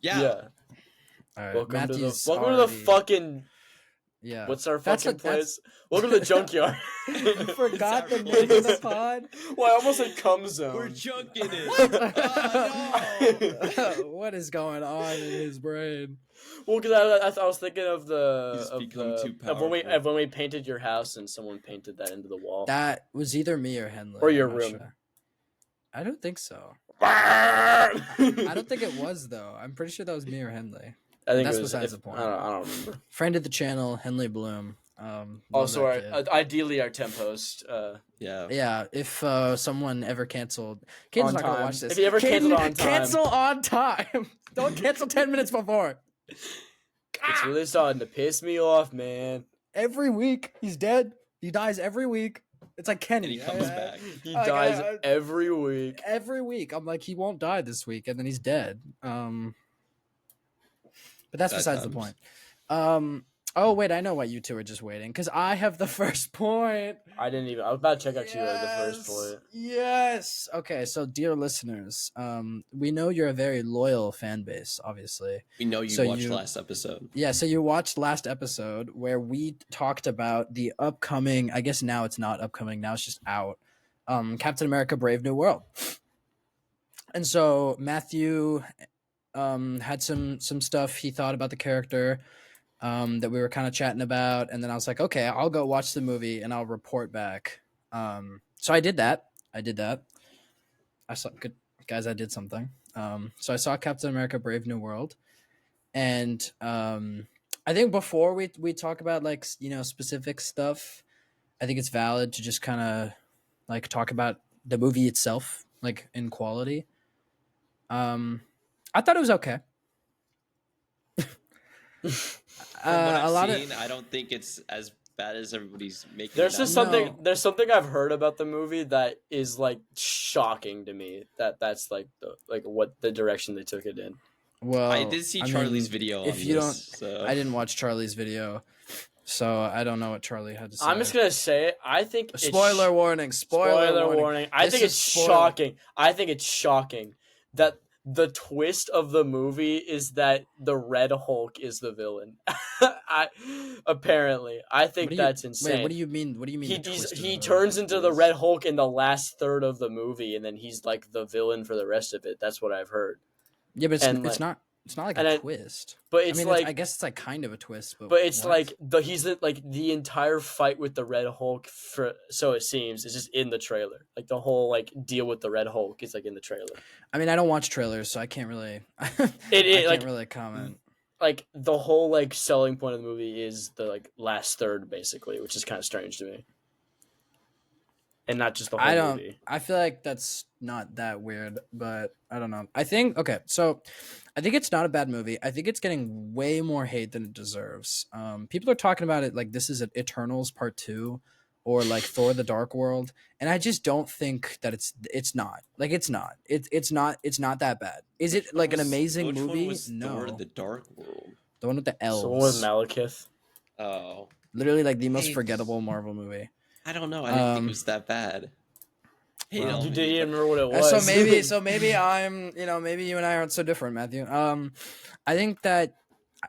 Yeah. All right, Welcome Matthew's to the already, fucking yeah. what's our That's fucking what- that's- place? Welcome to the junkyard. You forgot Is the that name of the really? pod. Well, I almost said cum zone. We're chunking it. What? Oh, What is going on in his brain? Well, because I was thinking of He's become too of when powerful. we painted your house and someone painted that into the wall. That was either me or Henley. Or your I'm not room. sure. I don't think so. I I don't think it was though. I'm pretty sure that was me or Henley. I think That's it was, besides the point. I don't remember. Friend of the channel, Henley Bloom. Love Also, that kid. ideally our temp host. yeah. Yeah, if someone ever canceled, Caden's On not gonna time. watch this. If he ever canceled on time. cancel on time. Don't cancel 10 minutes before. It's really starting to piss me off, man. Every week he's dead. He dies every week. It's like Kenny. And he comes back. He Like, dies I- every week. Every week, I'm like, he won't die this week, and then he's dead. But that's Bad besides the times. point. Oh wait, I know why you two are just waiting because I have the first point. I didn't even. I was about to check out you at the first point. Yes. Okay, so dear listeners, we know you're a very loyal fan base, obviously. We know you So watched you- last episode. Yeah, so you watched last episode where we talked about the upcoming, I guess now it's not upcoming, now it's just out, Captain America Brave New World. And so Matthew had some stuff he thought about the character that we were kind of chatting about, and then I was like, okay, I'll go watch the movie and I'll report back. So I did that. I saw, good guys, I did something. So I saw Captain America Brave New World. And I think before we talk about like specific stuff, I think it's valid to just kind of like talk about the movie itself, like in quality. I thought it was okay. From what I've a lot seen, of I don't think it's as bad as everybody's making There's it out. just something. No. There's something I've heard about the movie that is like shocking to me. That's like what the direction they took it in. well, I did see I Charlie's mean, video if on you this, so. I didn't watch Charlie's video, so I don't know what Charlie had to say. I'm just gonna say it. I think it's spoiler warning. Spoiler warning. I This think is it's spoiler. shocking. I think it's shocking that the twist of the movie is that the Red Hulk is the villain. I think What do you- that's insane. Wait, what do you mean? What do you mean? He the twist of the he movie? turns into the Twist. Red Hulk in the last third of the movie, and then he's like the villain for the rest of it. That's what I've heard. Yeah, but it's, and, it's like- not. It's not like and a I- twist. But I it's mean, like, I guess it's like kind of a twist, but it's what? like the entire fight with the Red Hulk, for so it seems, is just in the trailer. Like the whole like deal with the Red Hulk is like in the trailer. I mean, I don't watch trailers, so I can't really. I It can't like really comment. like the whole like selling point of the movie is the like last third basically, which is kind of strange to me. And not just the whole I don't. movie. I feel like that's not that weird, but I don't know. I think okay, so I think it's not a bad movie. I think it's getting way more hate than it deserves. People are talking about it like this is an Eternals Part 2 or like Thor: The Dark World, and I just don't think that it's not. Like it's not. It's not that bad. Is it like an amazing Which movie? One was No. Thor: The Dark World. The one with the elves. So one with Malekith. Oh, Literally like the most Hey. forgettable Marvel movie. I don't know. I didn't think Um, it was that bad. Hate well, on You me, didn't even but- remember what it was. So maybe I'm maybe you and I aren't so different, Matthew. I think that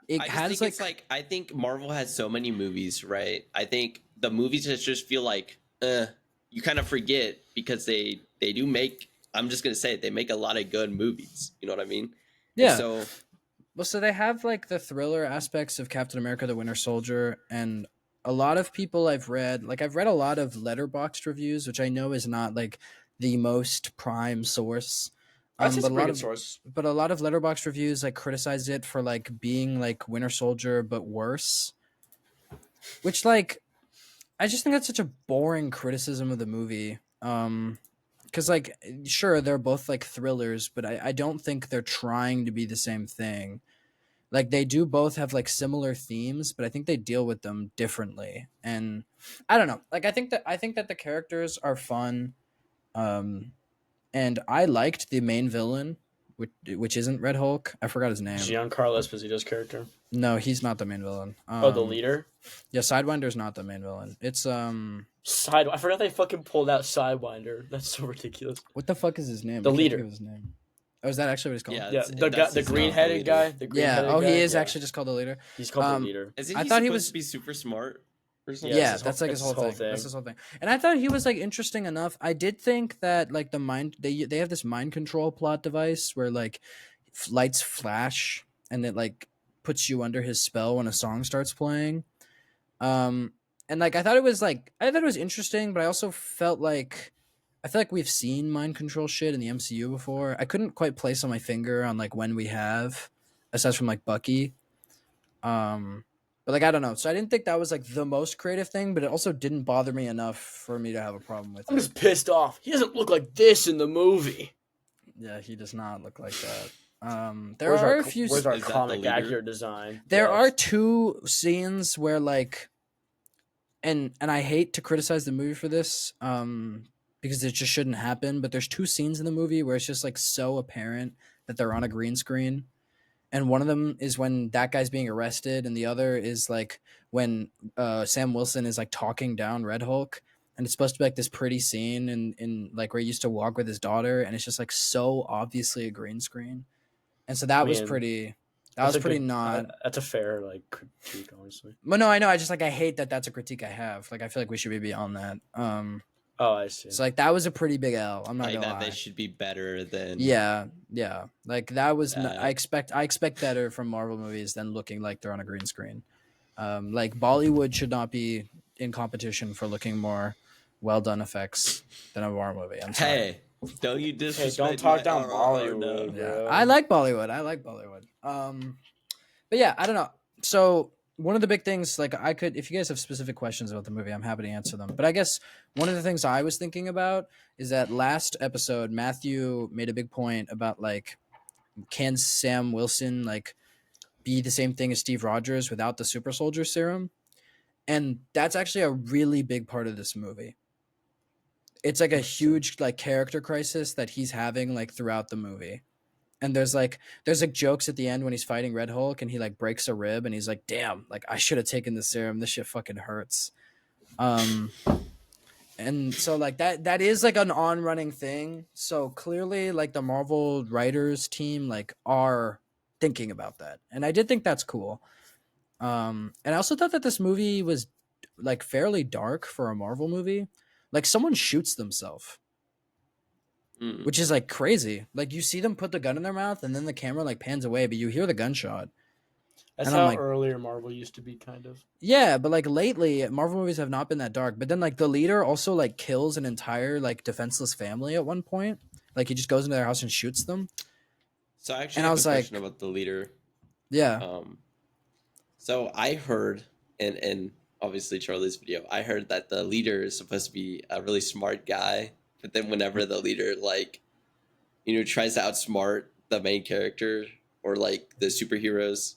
it I just has think like, it's like I think Marvel has so many movies, right? I think the movies just feel like you kind of forget because they do make. I'm just gonna say it, they make a lot of good movies. You know what I mean? yeah. So Well, so they have like the thriller aspects of Captain America: The Winter Soldier, and a lot of people I've read a lot of Letterboxd reviews, which I know is not like the most prime source. That's but a a pretty lot good of source. but a lot of Letterboxd reviews like criticize it for like being like Winter Soldier but worse, which like I just think that's such a boring criticism of the movie. Because like sure they're both like thrillers, but I don't think they're trying to be the same thing. Like they do both have like similar themes, but I think they deal with them differently. And I don't know. Like I think that the characters are fun. And I liked the main villain, which isn't Red Hulk. I forgot his name. Giancarlo Esposito's character. No, he's not the main villain. The leader. Yeah, Sidewinder's not the main villain. It's I forgot they fucking pulled out Sidewinder. That's so ridiculous. what the fuck is his name? The I can't leader. think of his name. Oh, is that actually what he's called? Yeah, Yeah, the that's the his name, green headed leader. guy. The green Yeah. headed Oh, guy, he is yeah. actually just called the leader. He's called Um, the leader. Isn't I he thought he supposed was- to be super smart or something? Yeah, Yeah, it's his that's whole- like it's his whole thing. That's thing. his whole thing. And I thought he was like interesting enough. I did think that like the mind they have this mind control plot device where like lights flash and it like puts you under his spell when a song starts playing. And like I thought it was interesting, but I also felt like I feel like we've seen mind control shit in the MCU before. I couldn't quite place on my finger on like when we have, aside from like Bucky. But like I don't know. So I didn't think that was like the most creative thing, but it also didn't bother me enough for me to have a problem with I'm it. just pissed off. He doesn't look like this in the movie. Yeah, he does not look like that. There Where's are our, a few. Where's our Is that the comic leader? accurate design? There Yes. are two scenes where like, and I hate to criticize the movie for this, because it just shouldn't happen. But there's two scenes in the movie where it's just like so apparent that they're on a green screen, and one of them is when that guy's being arrested, and the other is like when Sam Wilson is like talking down Red Hulk, and it's supposed to be like this pretty scene in like where he used to walk with his daughter, and it's just like so obviously a green screen, and so that was Man, pretty. That That's was a pretty good- not. That's a fair like critique, honestly. Well, no, I know. I just like I hate that that's a critique I have. Like I feel like we should be beyond that. Oh, I see. So like that was a pretty big L. I'm not Like gonna that lie. they should be better than. Yeah. Like that was. Uh, I expect better from Marvel movies than looking like they're on a green screen. Like Bollywood should not be in competition for looking more well done effects than a Marvel movie. I'm sorry. Hey, don't you Hey, disrespect? don't talk my down RRR, Bollywood, Yeah, bro. I like Bollywood. But yeah, I don't know. So one of the big things, like I could, if you guys have specific questions about the movie, I'm happy to answer them. But I guess one of the things I was thinking about is that last episode, Matthew made a big point about like, can Sam Wilson like be the same thing as Steve Rogers without the super soldier serum? And that's actually a really big part of this movie. It's like a huge like character crisis that he's having like throughout the movie. And there's like jokes at the end when he's fighting Red Hulk and he like breaks a rib and he's like, damn, like I should have taken the serum. This shit fucking hurts. And so like that is like an on running thing. So clearly like the Marvel writers team like are thinking about that. And I did think that's cool. And I also thought that this movie was like fairly dark for a Marvel movie. Like someone shoots themselves, Mm. which is like crazy. Like you see them put the gun in their mouth and then the camera like pans away, but you hear the gunshot. That's and I'm how like- earlier Marvel used to be, kind of. Yeah, but like lately Marvel movies have not been that dark. But then like the leader also like kills an entire like defenseless family at one point. Like he just goes into their house and shoots them. So I actually And I have was a like- question about the leader. Yeah. So I heard, and obviously Charlie's video, I heard that the leader is supposed to be a really smart guy, but then whenever the leader like, tries to outsmart the main character or like the superheroes,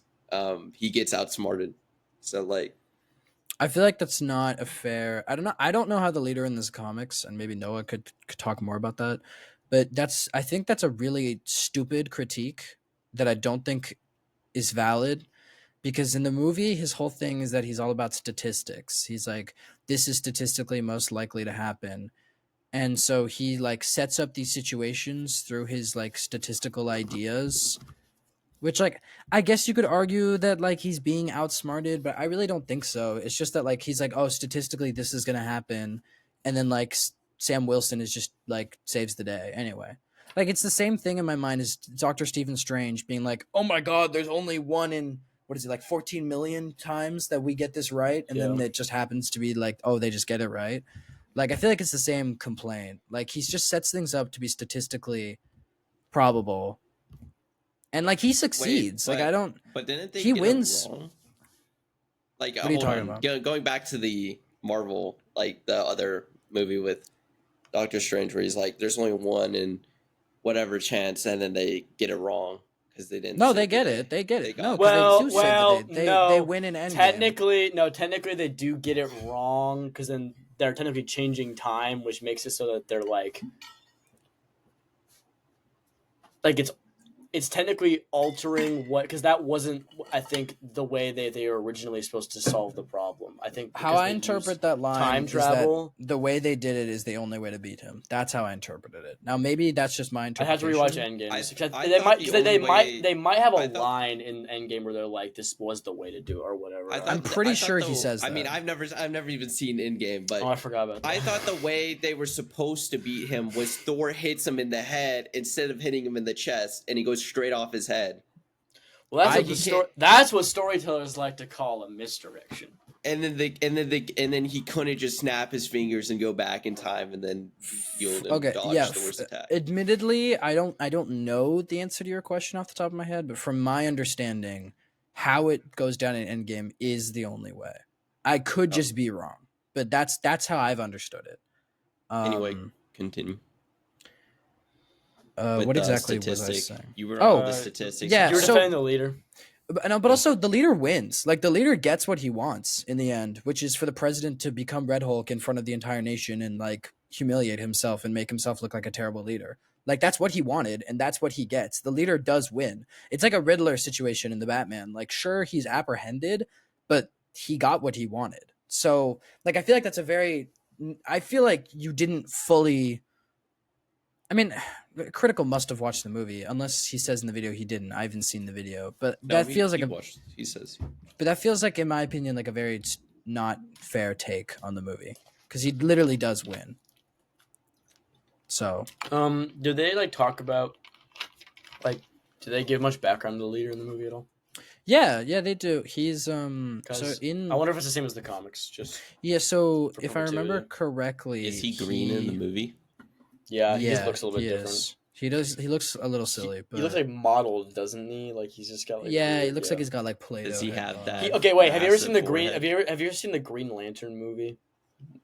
he gets outsmarted. So like, I feel like that's not a fair. I don't know how the leader in this comics, and maybe Noah could talk more about that. But I think that's a really stupid critique that I don't think is valid, because in the movie his whole thing is that he's all about statistics. He's like, this is statistically most likely to happen. And so he like sets up these situations through his like statistical ideas, which like I guess you could argue that like he's being outsmarted, but I really don't think so. It's just that like he's like, oh, statistically this is gonna happen, and then like Sam Wilson is just like saves the day anyway. Like it's the same thing in my mind as Dr. Stephen Strange being like, oh my god, there's only one in what is it, like 14 million times that we get this right, and then Yeah. it just happens to be like, oh, they just get it right. Like I feel like it's the same complaint. Like he just sets things up to be statistically probable, and like he succeeds. Like but- I don't. but didn't they He get wins. it wrong? Like, What are you hold talking on. about? Going back to the Marvel, like the other movie with Doctor Strange, where he's like, "There's only one in whatever chance," and then they get it wrong because they didn't. No, save they the get day. it. They get They it. got No, it. 'cause Well, they do save well, the day. no. They win in Endgame. Technically they do get it wrong, because then they're technically changing time, which makes it so that they're like it's technically altering what, because that wasn't, I think, the way they were originally supposed to solve the problem. I think How because I they interpret used that line time is travel. that the way they did it is the only way to beat him. That's how I interpreted it. Now maybe that's just my I had to interpretation. rewatch Endgame. I They thought might the because only way- they might have a I thought- line in Endgame where they're like, "This was the way to do it" or whatever. I'm pretty I thought sure he the- says I mean, that. I've never even seen Endgame, but Oh, I forgot about that. I thought the way they were supposed to beat him was Thor hits him in the head instead of hitting him in the chest, and he goes straight off his head. Well, I- you can't- that's what storytellers like to call a misdirection. And then he couldn't just snap his fingers and go back in time and then yield and Okay, dodge yeah. the worst attack. Admittedly, I don't know the answer to your question off the top of my head, but from my understanding, how it goes down in Endgame is the only way. I could just be wrong, but that's how I've understood it. Anyway, continue. With What the exactly was I statistic. saying? You were Oh, on the statistics. yeah, You were so- defending the leader. But also the leader wins. Like the leader gets what he wants in the end, which is for the president to become Red Hulk in front of the entire nation and like humiliate himself and make himself look like a terrible leader. Like that's what he wanted and that's what he gets. The leader does win. It's like a Riddler situation in the Batman. Like sure he's apprehended, but he got what he wanted. So like I feel like I feel like you didn't fully I mean, Critical must have watched the movie, unless he says in the video he didn't. I haven't seen the video, but that feels like he says. but that feels like, in my opinion, like a very not fair take on the movie because he literally does win. So, Do they like talk about like? Do they give much background to the leader in the movie at all? yeah, they do. He's so 'Cause in I wonder if it's the same as the comics. Just yeah. So for if I remember perpetuity. correctly, Is he green in the movie? yeah, he Yeah, just looks a little bit he different. is. He does. He looks a little silly, but He looks like modeled, doesn't he? Like he's just got like yeah, he weird- looks like he's got like Play-Doh. Does he head have on. that? Okay, wait. Have you ever massive seen the green? forehead. Have you ever seen the Green Lantern movie,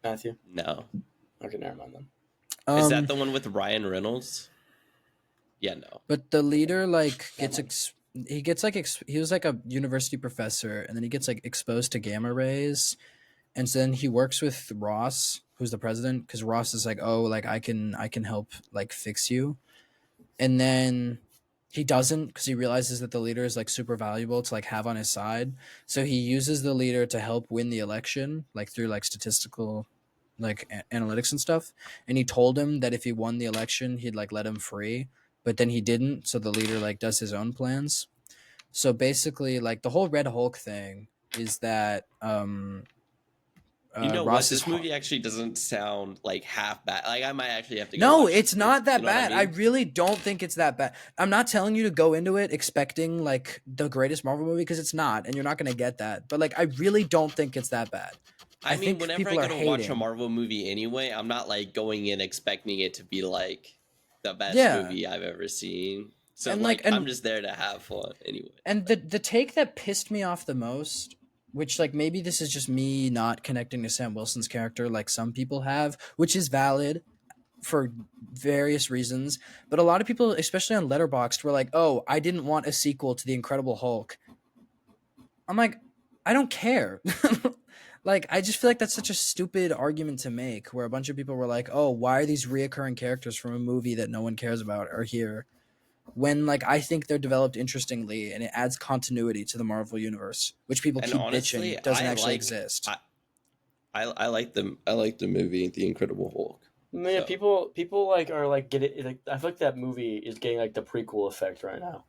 Matthew? No. Okay, never mind then. Is Um, that the one with Ryan Reynolds? Yeah, no. But the leader like Come gets he gets like he was like a university professor and then he gets like exposed to gamma rays and so then he works with Ross who's the president because Ross is like oh like I can help like fix you and then he doesn't because he realizes that the leader is like super valuable to like have on his side so he uses the leader to help win the election like through like statistical like analytics and stuff and he told him that if he won the election he'd like let him free but then he didn't so the leader like does his own plans so basically like the whole Red Hulk thing is that You know Ross what? is This movie actually doesn't sound like half bad. Like I might actually have to. no watch it's this not movie, that you know what bad I really don't think it's that bad I'm not telling you to go into it expecting like the greatest Marvel movie because it's not and you're not going to get that but like I really don't think it's that bad I mean, think whenever I people go are to watch a hating. Marvel movie anyway, I'm not like going in expecting it to be like the best Yeah. movie I've ever seen. So And, like, like, and- I'm just there to have fun anyway. And the take that pissed me off the most, which like maybe this is just me not connecting to Sam Wilson's character like some people have, which is valid for various reasons, but a lot of people, especially on Letterboxd, were like, "Oh, I didn't want a sequel to The Incredible Hulk." I'm like, I don't care. Like, I just feel like that's such a stupid argument to make, where a bunch of people were like, "Oh, why are these reoccurring characters from a movie that no one cares about are here?" When like I think they're developed interestingly and it adds continuity to the Marvel universe, which people And keep honestly, bitching doesn't I actually like- exist. I like the movie The Incredible Hulk. Yeah, So- people like are like get it. Like, I feel like that movie is getting like the prequel effect right now.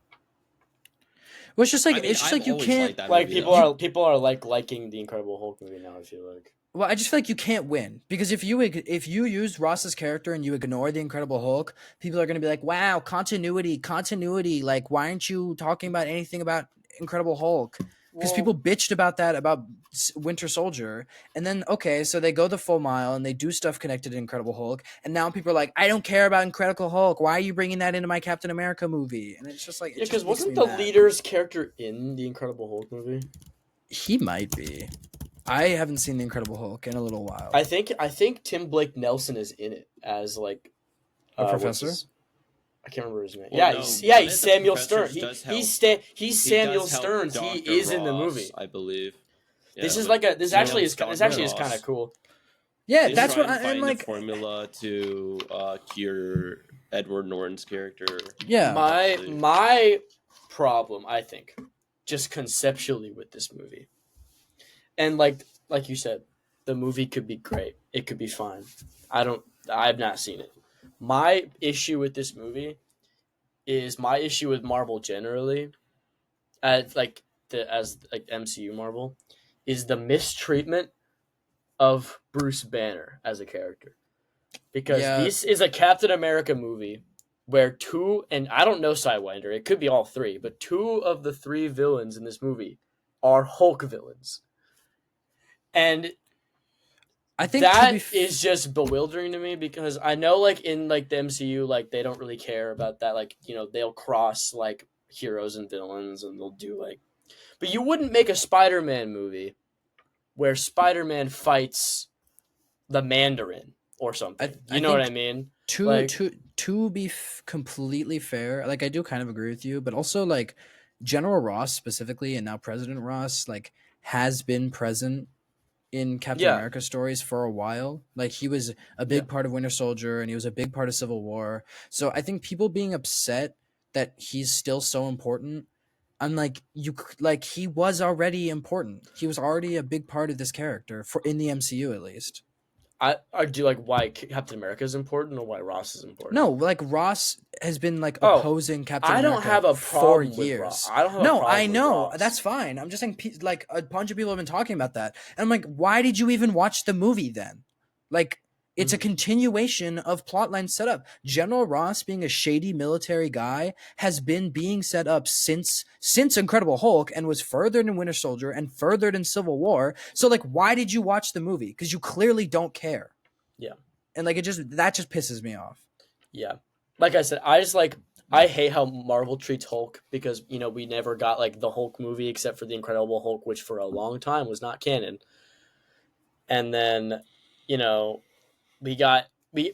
Well, it's just like I mean, it's just I've like you always can't. liked that Like movie, people though. are like liking the Incredible Hulk movie now. I feel like. Well, I just feel like you can't win because if you use Ross's character and you ignore the Incredible Hulk, people are gonna be like, "Wow, continuity." Like, why aren't you talking about anything about Incredible Hulk? Because people bitched about that about Winter Soldier, and then okay, so they go the full mile and they do stuff connected to Incredible Hulk, and now people are like, "I don't care about Incredible Hulk. Why are you bringing that into my Captain America movie?" And it's just like, Yeah, because wasn't the leader's character in the Incredible Hulk movie? He might be. I haven't seen the Incredible Hulk in a little while. I think Tim Blake Nelson is in it as like A what's professor? his- I can't remember his name. Well, yeah, no, he's one of the Samuel professors Stern. does help. He's He Samuel does help Stearns. He Dr. is in the Ross, movie. I believe. This Yeah, is but like this you know, actually is Dr. this actually is Ross, kind of cool. Yeah, he's that's what trying to I'm find like. the formula to cure Edward Norton's character. Yeah, My problem, I think, just conceptually with this movie, and like like you said, the movie could be great. It could be fine. I've not seen it. My issue with this movie is my issue with Marvel generally, as MCU Marvel, is the mistreatment of Bruce Banner as a character. Because Yeah. this is a Captain America movie where and I don't know Sidewinder, it could be all three, but 2 of the 3 villains in this movie are Hulk villains. And I think that is just bewildering to me because I know like in like the MCU, like they don't really care about that. Like, you know, they'll cross like heroes and villains and they'll do like, but you wouldn't make a Spider-Man movie where Spider-Man fights the Mandarin or something. You know what I mean? To be completely fair, like I do kind of agree with you, but also like General Ross specifically, and now President Ross, like has been present in Captain America stories for a while. Like he was a big part of Winter Soldier, and he was a big part of Civil War. So I think people being upset that he's still so important, I'm like, he was already important. He was already a big part of this character in the MCU at least. I do like why Captain America is important or why Ross is important. No, like Ross has been like opposing Captain America. I don't have a problem for years. Ross. I don't have. No, I know that's fine. I'm just saying, like a bunch of people have been talking about that, and I'm like, why did you even watch the movie then? Like, it's a continuation of plotline setup. General Ross, being a shady military guy, has been being set up since Incredible Hulk, and was furthered in Winter Soldier and furthered in Civil War. So, like, why did you watch the movie? Because you clearly don't care. Yeah, and like that just pisses me off. Yeah, like I said, I hate how Marvel treats Hulk because you know we never got like the Hulk movie except for the Incredible Hulk, which for a long time was not canon. And then, you know. We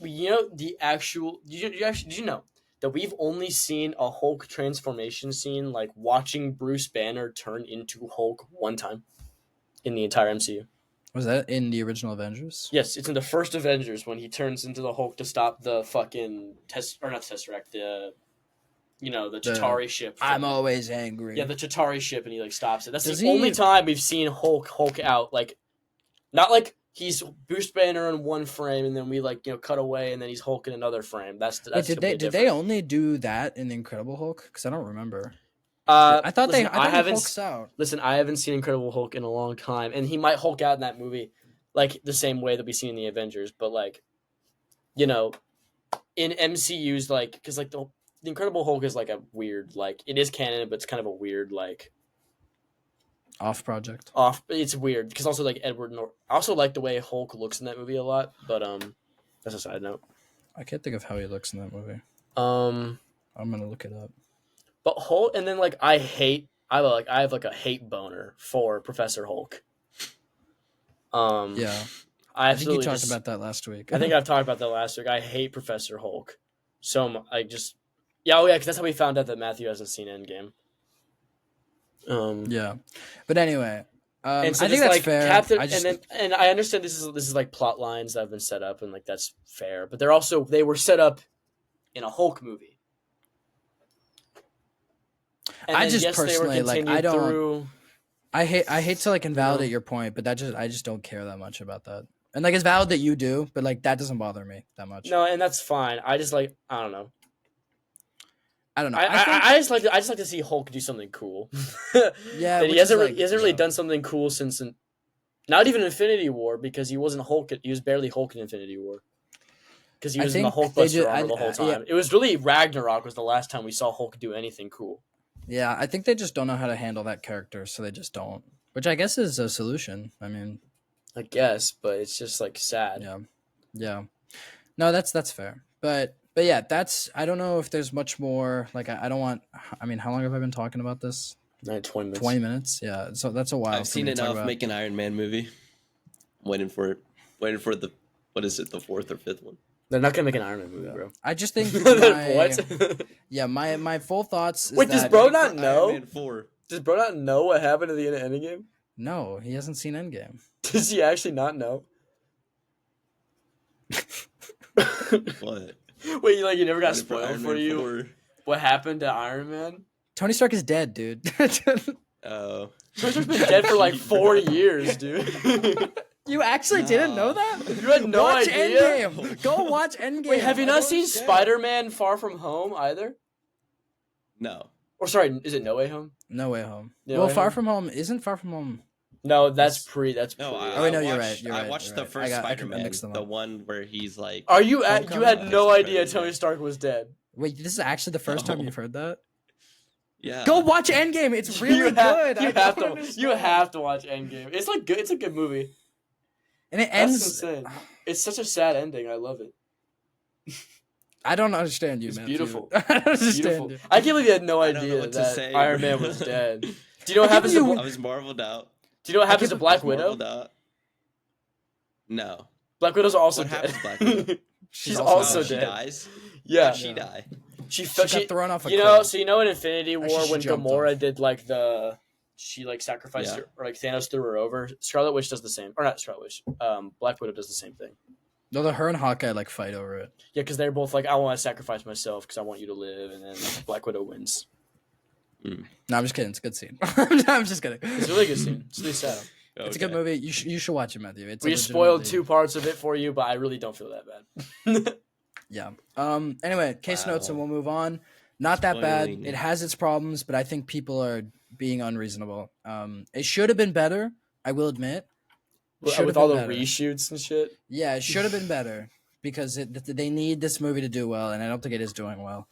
you know the actual did you know that we've only seen a Hulk transformation scene like watching Bruce Banner turn into Hulk one time in the entire MCU. Was that in the original Avengers? Yes, it's in the first Avengers when he turns into the Hulk to stop the fucking not Tesseract, the Chitauri ship. I'm always angry. Yeah, the Chitauri ship, and he like stops it. That's the only time we've seen Hulk out, like not like he's Bruce Banner in one frame, and then we cut away, and then he's Hulk in another frame. Did they only do that in the Incredible Hulk? Because I don't remember. I thought Hulk's out. Listen, I haven't seen Incredible Hulk in a long time, and he might Hulk out in that movie, like the same way that we see in the Avengers. But in MCU's because the Incredible Hulk is like a weird it is canon, but it's kind of a weird off project. It's weird because also Edward Norton. I also like the way Hulk looks in that movie a lot, but that's a side note. I can't think of how he looks in that movie. I'm gonna look it up. But Hulk, and then I have a hate boner for Professor Hulk. Yeah, I think you talked about that last week. I think I've talked about that last week. I hate Professor Hulk. So because that's how we found out that Matthew hasn't seen Endgame. Yeah, but anyway, and so I think that's fair. And I understand this is plot lines that have been set up, and that's fair. But they were set up in a Hulk movie. And I just personally I don't. I hate to invalidate your point, but I just don't care that much about that. And it's valid that you do, but that doesn't bother me that much. No, and that's fine. I just I don't know. I don't know. I just like to see Hulk do something cool. Yeah, he hasn't really done something cool since not even Infinity War, because he wasn't Hulk. He was barely Hulk in Infinity War because he was in the Hulkbuster armor the whole time. Yeah. It was really Ragnarok was the last time we saw Hulk do anything cool. Yeah, I think they just don't know how to handle that character, so they just don't. Which I guess is a solution. I mean, I guess, but it's just sad. Yeah. No, that's fair. But yeah, I don't know if there's much more. I don't want. I mean, how long have I been talking about this? 20 minutes. 20 minutes. Yeah. So that's a while. I've seen enough. Make an Iron Man movie. Waiting for it. Waiting for the the 4th or 5th one. They're not gonna make an Iron Man movie, bro. I just think what? Yeah, my full thoughts. Wait, does bro not know? Iron Man 4. Does bro not know what happened at the end of Endgame? No, he hasn't seen Endgame. Does he actually not know? What? Wait, you never got spoiled for you? 4. What happened to Iron Man? Tony Stark is dead, dude. Oh. Tony Stark's been dead for like 4 years, dude. You actually didn't know that? You had no watch idea? Endgame. Go watch Endgame. Wait, have you I not don't seen understand. Spider-Man Far From Home either? No. Or sorry, is it No Way Home? No Way Home. No well, Way Far Home? From Home isn't Far From Home. No, that's It's- pre. That's No, pre. I, Oh, wait, no, I you're watched, right, you're I right, watched you're the right. first I Spider-Man, mixed them the up. one where he's like. Are you? You Homecoming? had no idea Spider-Man. Tony Stark was dead. Wait, this is actually the first time No. you've heard that? Yeah. Go watch Endgame. It's really you good. You I have don't to. understand. You have to watch Endgame. It's like good. It's a good movie. And it That's ends. insane. It's such a sad ending. I love it. I don't understand you, It's Matthew. beautiful. I don't understand Beautiful. you. I can't believe you had no I don't know idea what to that say, Iron bro. Man was dead. Do you know what I happens can't to? believe I was marveled out. Do you know what happens to can't- Black I was Widow? marveled out. No. Black Widow's also What dead. happens to Black Widow? She's also also Oh, dead. she dead. dies. Yeah. How'd she die? She got thrown off a You know, cliff. so you know in Infinity War Actually, she when jumped Gamora off. did like she like sacrificed Yeah. her, or like Thanos threw her over. Scarlet Witch does the same, or not Scarlet Witch. Black Widow does the same thing. No, her and Hawkeye like fight over it. Yeah, because they're both like, I want to sacrifice myself because I want you to live, and then Black Widow wins. No, I'm just kidding. It's a good scene. I'm just kidding. It's a really good scene. It's really sad. It's a good movie. You should watch it, Matthew. It's We a spoiled legitimately- 2 parts of it for you, but I really don't feel that bad. Yeah. Anyway, case Wow. notes, and we'll move on. Not that bad. Spoiling. It has its problems, but I think people are being unreasonable. It should have been better. I will admit. Should've With all the been better. reshoots and shit. Yeah, it should have been better because they need this movie to do well, and I don't think it is doing well.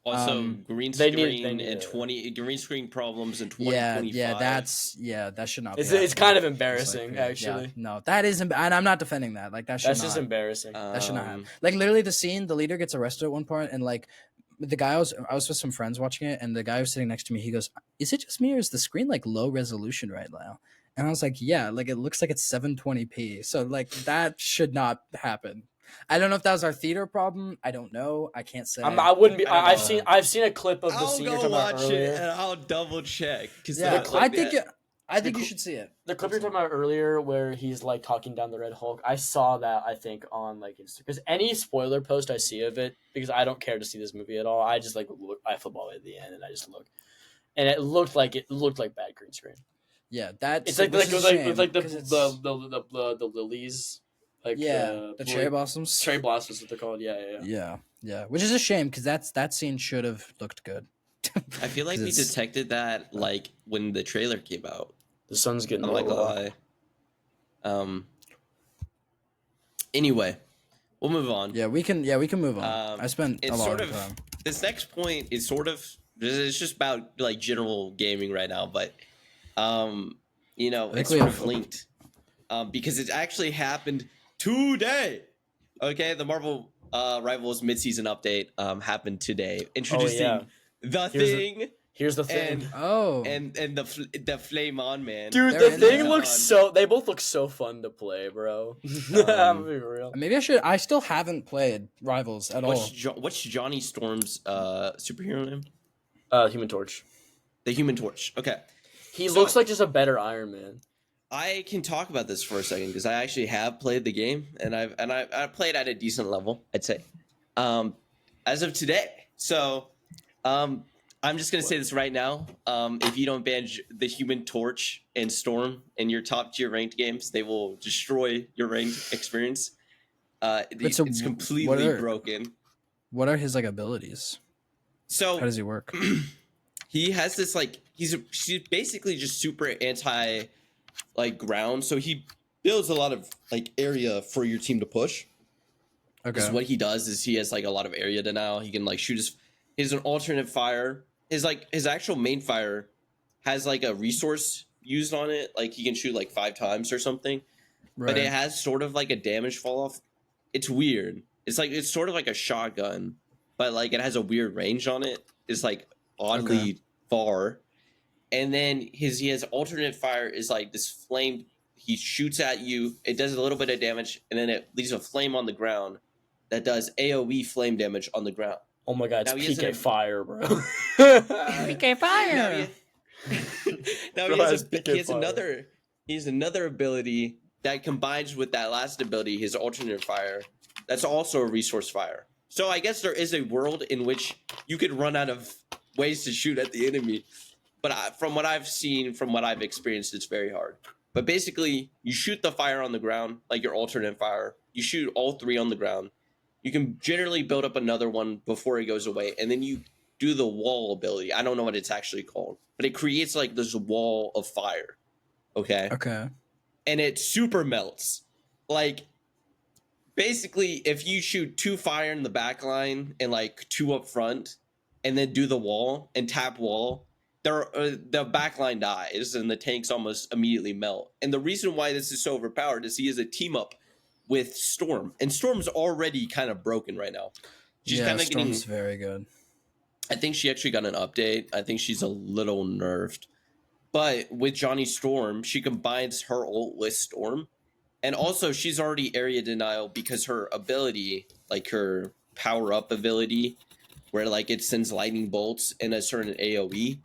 Also, green they screen need and it. green screen problems in Yeah, 2025. that should not. Be It's happening. kind of It's embarrassing, yeah, actually. no, that is, and I'm not defending that. Like that should That's not. just embarrassing. That should not happen. Um, Like literally, the scene, the leader gets arrested at one point, and like the guy I was with some friends watching it, and the guy who was sitting next to me, he goes, "Is it just me, or is the screen like low resolution right now?" And I was like, "Yeah, like it looks like it's 720p, so like that should not happen." I don't know if that was our theater problem. I don't know. I can't say. I wouldn't be. I don't I've seen a clip of the I'll scene you're go talking about watch it earlier. and I'll double check. Yeah, clip- I think you cl- should see it. The clip you're talking about earlier, where he's like talking down the Red Hulk, I saw that I think on like Instagram. Because any spoiler post I see of it, because I don't care to see this movie at all. I just like look. I flip all the way to the end and I just look, and it looked like bad green screen. Yeah, that's It's like which is a shame, it's like 'cause it's- the lilies, like yeah, the cherry blossoms. cherry blossoms, what they're called. Yeah. Yeah, which is a shame because that scene should have looked good. I feel like we 'Cause it's- detected that like when the trailer came out. The sun's getting I'm not gonna low. lie. Anyway, we'll move on. Yeah, we can move on. Um, I spent a it's lot sort of of- time. This next point is sort of it's just about like general gaming right now, but you know, think it's we sort have- of linked because it actually happened today. Okay, the Marvel Rivals midseason update happened today, introducing yeah. the Here's the- thing Here's the thing. and Oh, the Flame On Man. Dude, They're the in thing there. looks so. They both look so fun to play, bro. I'm gonna be real. maybe I should. I still haven't played Rivals at all. What's Johnny Storm's superhero name? Human Torch. The Human Torch. Okay. He So- looks like just a better Iron Man. I can talk about this for a second because I actually have played the game and I played at a decent level, I'd say. As of today. So I'm just gonna say this right now. If you don't ban the Human Torch and Storm in your top tier ranked games, they will destroy your ranked experience. so It's what completely are- broken. What are his like abilities? So How does he work? he has this like he's basically just super anti like ground, so he builds a lot of like area for your team to push. Okay. Because what he does is he has like a lot of area denial. He can like shoot his an alternate fire. His actual main fire has like a resource used on it. Like he can shoot like 5 times or something. But it has sort of like a damage fall off. It's weird. It's sort of like a shotgun, but like it has a weird range on it. It's like oddly far. And then he has alternate fire is like this flame. He shoots at you. It does a little bit of damage, and then it leaves a flame on the ground that does AOE flame damage on the ground. Oh my god, it's Now he has PK an- Fire, bro. PK Fire. Now Bro, he has has, PK he has Fire. another ability that combines with that last ability, his alternate fire. That's also a resource fire. So I guess there is a world in which you could run out of ways to shoot at the enemy, but from what I've seen, from what I've experienced, it's very hard. But basically, you shoot the fire on the ground, like your alternate fire. You shoot all 3 on the ground. You can generally build up another one before it goes away, and then you do the wall ability. I don't know what it's actually called, but it creates like this wall of fire. Okay. Okay. And it super melts. Like, basically, if you shoot 2 fire in the back line and like 2 up front, and then do the wall and tap wall, the back line dies and the tanks almost immediately melt. And the reason why this is so overpowered is he is a team up with Storm, and Storm's already kind of broken right now. She's yeah, kind of getting. Storm's very good. I think she actually got an update. I think she's a little nerfed. But with Johnny Storm, she combines her ult with Storm. And also, she's already area denial because her ability, like her power-up ability, where like it sends lightning bolts in a certain AoE,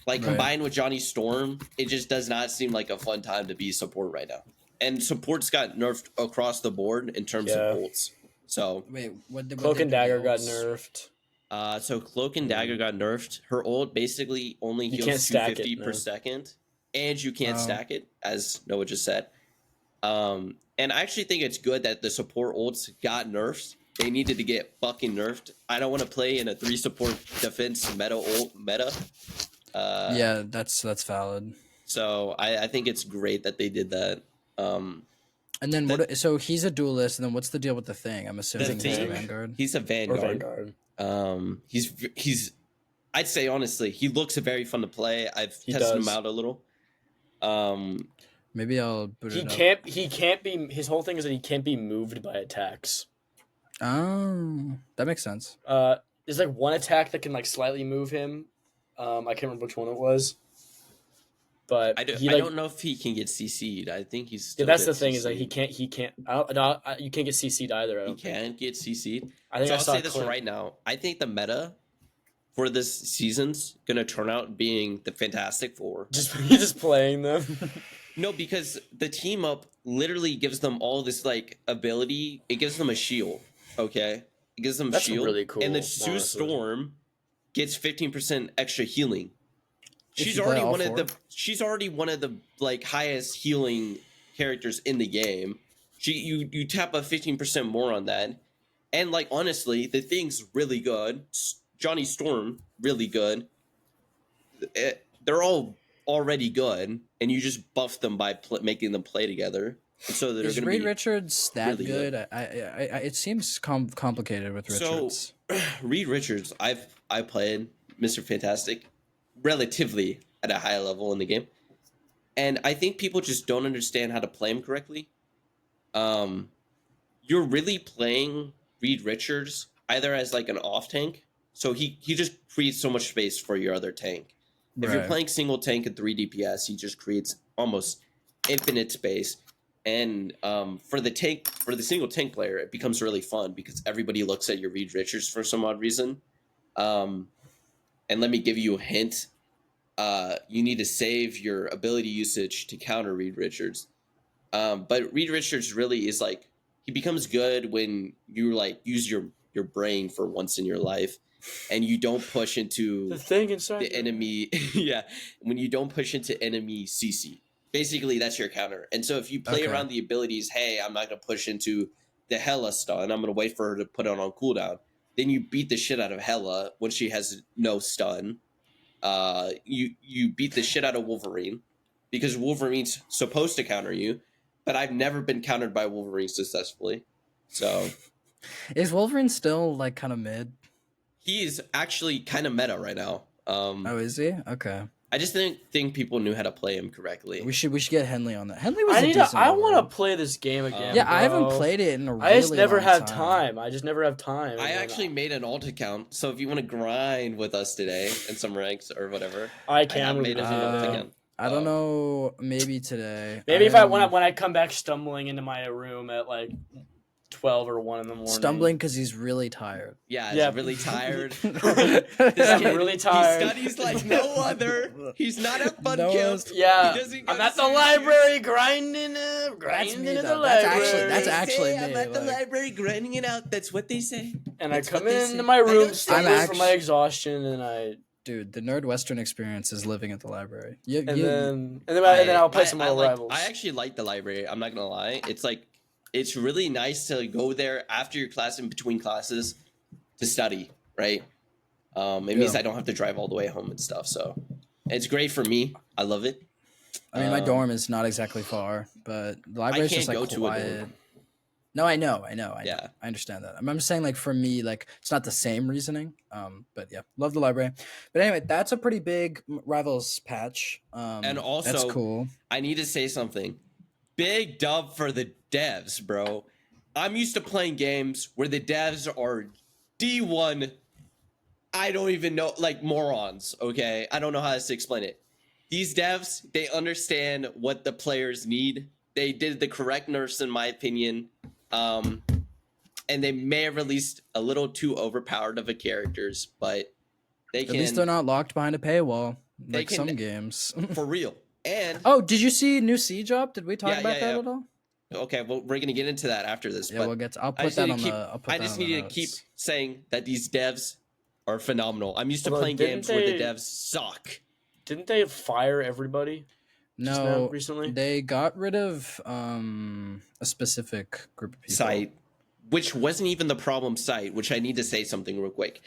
like Right. combined with Johnny Storm, it just does not seem like a fun time to be support right now. And support's got nerfed across the board in terms Yeah. of ults. So Wait, what did Cloak and Dagger got nerfed? nerfed. So Cloak and Dagger got nerfed. Her ult basically only You heals can't stack it, 250 per no. second, and you can't Oh. stack it, as Noah just said. And I actually think it's good that the support ults got nerfed. They needed to get fucking nerfed. I don't want to play in a 3 support defense meta. Yeah, that's valid. So I think it's great that they did that. And then so he's a duelist, and then what's the deal with the thing? I'm assuming he's a Thing? Vanguard. He's a Or Vanguard. Vanguard. He's I'd say honestly, he looks very fun to play. I've He tested does. him out a little. Maybe I'll boot He it up. can't be. His whole thing is that he can't be moved by attacks. Oh, that makes sense. There's like one attack that can like slightly move him. I can't remember which one it was. But I he, like, don't know if he can get CC'd. I think he's yeah, still that's the gets thing is like CC'd. he can't. You can't get CC'd either. I He don't think. can't get CC'd. I think So I I'll saw say a this clip. right now. I think the meta for this season's gonna turn out being the Fantastic Four. He's just playing them. No, because the team up literally gives them all this like ability. It gives them a shield. Okay, it gives them a That's shield. really cool, And the Sue honestly. Storm gets 15% extra healing. If She's you play already all one four? of the. She's already one of the like highest healing characters in the game. You tap a 15% more on that, and like honestly, the thing's really good. Johnny Storm really good. They're all already good, and you just buff them by making them play together. And so they're Is going to Reed be Richards that really good? good. I it seems complicated with So- Richards. Reed Richards. I played Mr. Fantastic relatively at a high level in the game, and I think people just don't understand how to play him correctly. You're really playing Reed Richards either as like an off tank, so he just creates so much space for your other tank. If you're Right. playing single tank and 3 DPS, he just creates almost infinite space. And for the single tank player, it becomes really fun because everybody looks at your Reed Richards for some odd reason. And let me give you a hint. You need to save your ability usage to counter Reed Richards. But Reed Richards really is like, he becomes good when you like use your brain for once in your life, and you don't push into The thing inside the enemy. Yeah, when you don't push into enemy CC. Basically, that's your counter. And so if you play Okay. around the abilities, hey, I'm not going to push into the Hela stun. I'm going to wait for her to put it on cooldown. Then you beat the shit out of Hela when she has no stun. You beat the shit out of Wolverine because Wolverine's supposed to counter you, but I've never been countered by Wolverine successfully. So Is Wolverine still like kind of mid? he is actually kind of meta right now. Oh, is he? Okay. I just didn't think people knew how to play him correctly. We should get Henley on that. Henley was. I a need to. decent I Wolverine. want to play this game again. Yeah, I haven't bro. played it in a really I just never long have time. I just never have time. I and actually made an alt account, so if you want to grind with us today in some ranks or whatever, I can. I I'm have gonna made be an busy alt today. account. I don't know. Maybe today. Maybe if when I come back stumbling into my room at like 12 or 1 in the morning. stumbling because he's really tired. Yeah, Yeah. he's really tired. I'm This kid, really tired. He studies like no other. He's not at fun No camp. one's- Yeah, He doesn't go I'm to at the Syracuse. library grinding That's grinding me, in the though. That's library. actually I'm me, at the like- library grinding it out. That's what they say. And I That's come what they into say. my I room don't say stumbling I'm from my actu- exhaustion, and I Dude, the Nerd Western experience is living at the library. And then I'll play some more Rivals. I actually like the library. I'm not gonna lie. It's like it's really nice to go there after your class and between classes to study. Right. It means I don't have to drive all the way home and stuff. So it's great for me. I love it. I mean, my dorm is not exactly far, but the library is just like go to a quiet. dorm. No, I know. Yeah. I understand that. I'm just saying, like, for me, like, it's not the same reasoning. But yeah, love the library. But anyway, that's a pretty big Rivals patch. And also, that's cool. I need to say something. Big dub for the devs, bro. I'm used to playing games where the devs are D1. I don't even know, like morons. Okay, I don't know how to explain it. These devs, they understand what the players need. They did the correct nurse, in my opinion. And they may have released a little too overpowered of a characters, but they can. At least they're not locked behind a paywall like can- some games. For real. And Oh, did you see new Siege up? Did we talk Yeah, about yeah, that yeah. at all? okay, well, we're gonna get into that after this. Yeah, but we'll get. I'll I put just that need on to the. keep. I'll put I that just on the need to notes. keep saying that these devs are phenomenal. I'm used to Although, playing didn't games where the they- devs suck. Didn't they fire everybody just now No, recently? they got rid of a specific group of people. Site, which wasn't even the problem site, which I need to say something real quick.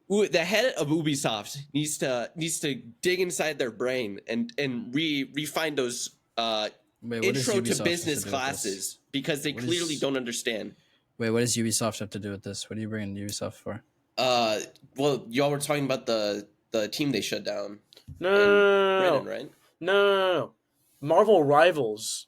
The head of Ubisoft needs to dig inside their brain and refine those Wait, what does intro Ubisoft to have to business do with this? classes because they What clearly is- don't understand. Wait, what does Ubisoft have to do with this? What are you bringing Ubisoft for? Well, y'all were talking about the team they shut down. No. Britain, right? No. Marvel Rivals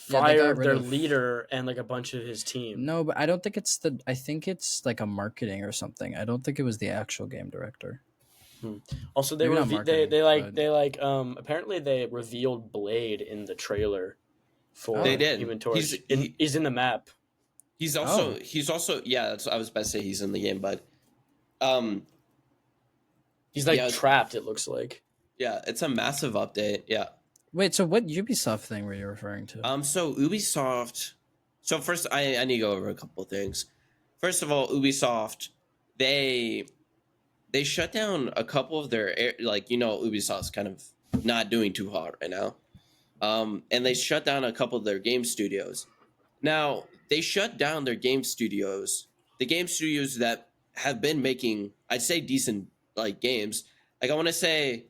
Yeah, they got fired rid their of- leader and like a bunch of his team. No, but I don't think it's the. I think it's like a marketing or something. I don't think it was the actual game director. Also, they Maybe not marketing, they apparently they revealed Blade in the trailer for They did. Human Torch. He's- He's in the map. He's Oh. also yeah. That's I was about to say he's in the game, but He's like Yeah. trapped. It looks like. yeah, it's a massive update. Yeah. Wait, so what Ubisoft thing were you referring to? So Ubisoft. So first, I need to go over a couple things. First of all, Ubisoft, they shut down a couple of their Ubisoft's kind of not doing too hot right now, and they shut down a couple of their game studios. Now they shut down their game studios, the game studios that have been making, I'd say, decent like games. Like I want to say.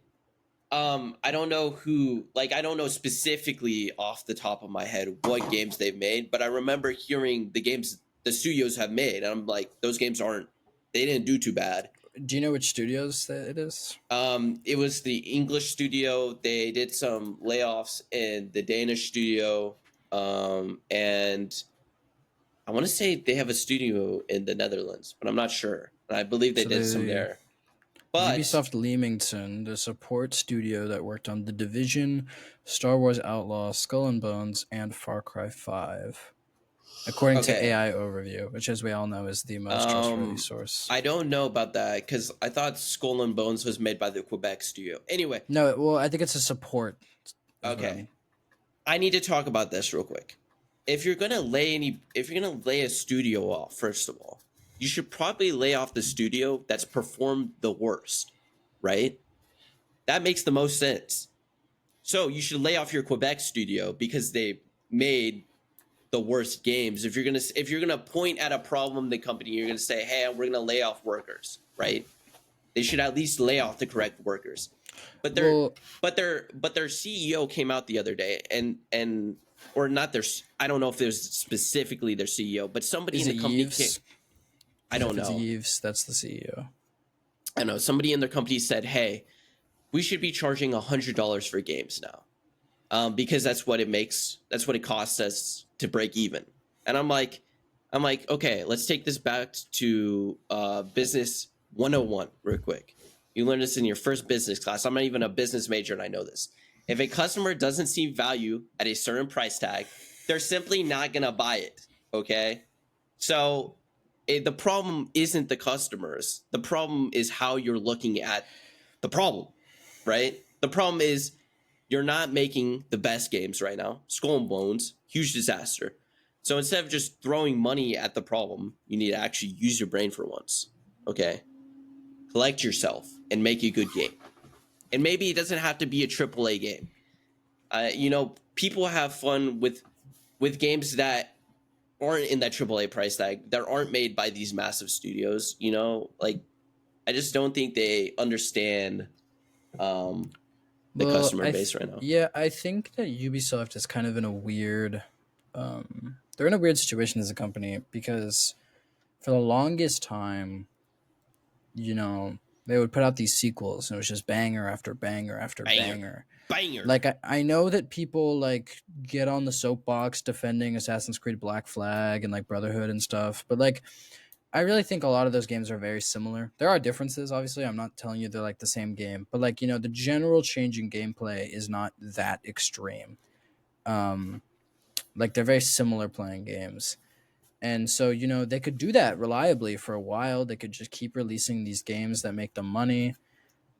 I don't know specifically off the top of my head what games they've made, but I remember hearing the games the studios have made, and I'm like, those games they didn't do too bad. Do you know which studios that it is? It was the English studio. They did some layoffs in the Danish studio, and I want to say they have a studio in the Netherlands, but I'm not sure. And I believe they So did some they- there. But Ubisoft Leamington, the support studio that worked on The Division, Star Wars Outlaw, Skull and Bones, and Far Cry 5. According to Okay. AI Overview, which, as we all know, is the most trustworthy source. I don't know about that because I thought Skull and Bones was made by the Quebec studio. Anyway, No, well, I think it's a support. is what I Okay. mean. I need to talk about this real quick. If you're gonna lay a studio off, first of all, you should probably lay off the studio that's performed the worst, right? That makes the most sense. So you should lay off your Quebec studio because they made the worst games. If you're gonna point at a problem in the company, you're gonna say, "Hey, we're gonna lay off workers," right? They should at least lay off the correct workers. But Well, their CEO came out the other day and or not their, I don't know if there's specifically their CEO, but somebody is in it the company Yves? I don't If it's know. Yves, that's the E CEO. I know somebody in their company said, "Hey, we should be charging $100 for games now, because that's what it makes. That's what it costs us to break even." And I'm like, okay, let's take this back to business 101 real quick. You learned this in your first business class. I'm not even a business major, and I know this. If a customer doesn't see value at a certain price tag, they're simply not gonna buy it. Okay, so. The problem isn't the customers. The problem is how you're looking at the problem, right? The problem is you're not making the best games right now. Skull and Bones, huge disaster. So instead of just throwing money at the problem, you need to actually use your brain for once, okay? collect yourself and make a good game. And maybe it doesn't have to be a AAA game. People have fun with games that aren't in that AAA price tag, that aren't made by these massive studios. Like, I just don't think they understand the customer base right now. Yeah, I think that Ubisoft is kind of in a weird they're in a weird situation as a company, because for the longest time, they would put out these sequels and it was just banger after banger after banger. Like, I know that people like get on the soapbox defending Assassin's Creed Black Flag and like Brotherhood and stuff, but like I really think a lot of those games are very similar. There are differences, obviously. I'm not telling you they're like the same game, but like, the general change in gameplay is not that extreme. Like, they're very similar playing games. And so, they could do that reliably for a while. They could just keep releasing these games that make them money.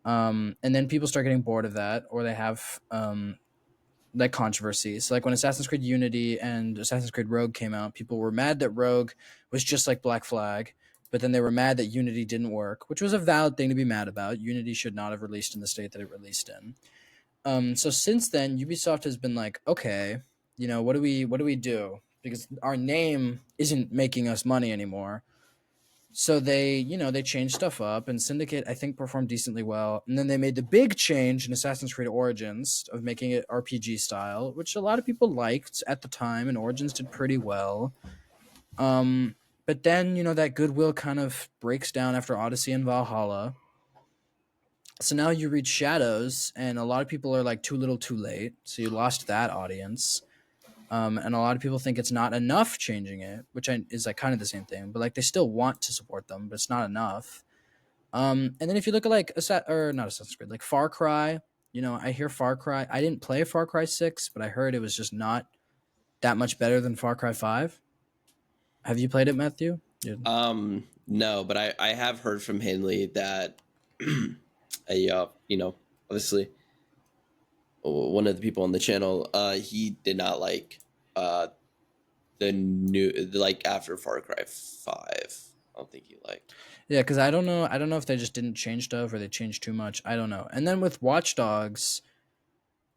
And then people start getting bored of that, or they have like controversies. Like when Assassin's Creed Unity and Assassin's Creed Rogue came out, people were mad that Rogue was just like Black Flag, but then they were mad that Unity didn't work, which was a valid thing to be mad about. Unity should not have released in the state that it released in. So since then, Ubisoft has been like, okay, what do we do? Because our name isn't making us money anymore. So they changed stuff up, and Syndicate, I think, performed decently well. And then they made the big change in Assassin's Creed Origins of making it RPG style, which a lot of people liked at the time, and Origins did pretty well. But then, that goodwill kind of breaks down after Odyssey and Valhalla. So now you reach Shadows, and a lot of people are like, too little, too late. So you lost that audience. And a lot of people think it's not enough changing it, which is like kind of the same thing, but like they still want to support them, but it's not enough. And then if you look at like not Assassin's Creed, like Far Cry, I hear Far Cry. I didn't play Far Cry 6, but I heard it was just not that much better than Far Cry 5. Have you played it, Matthew? No, but I have heard from Henley that obviously one of the people on the channel, he did not like the new, like after Far Cry 5. I don't think he liked. Yeah, because I don't know if they just didn't change stuff or they changed too much. I don't know. And then with Watch Dogs,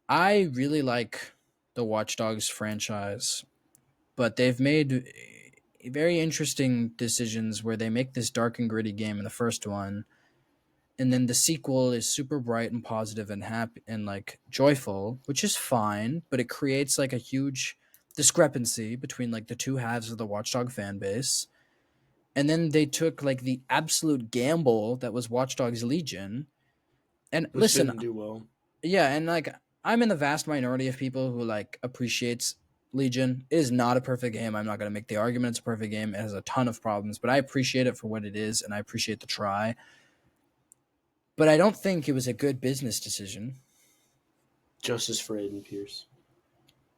I really like the Watch Dogs franchise, but they've made very interesting decisions where they make this dark and gritty game in the first one, and then the sequel is super bright and positive and happy and like joyful, which is fine, but it creates like a huge discrepancy between like the two halves of the Watchdog fan base. And then they took like the absolute gamble that was Watch Dogs Legion, and Which listen, didn't do well. yeah, and like I'm in the vast minority of people who like appreciates Legion. It is not a perfect game. I'm not going to make the argument it's a perfect game. It has a ton of problems, but I appreciate it for what it is, and I appreciate the try. But I don't think it was a good business decision. Justice for Aiden Pierce.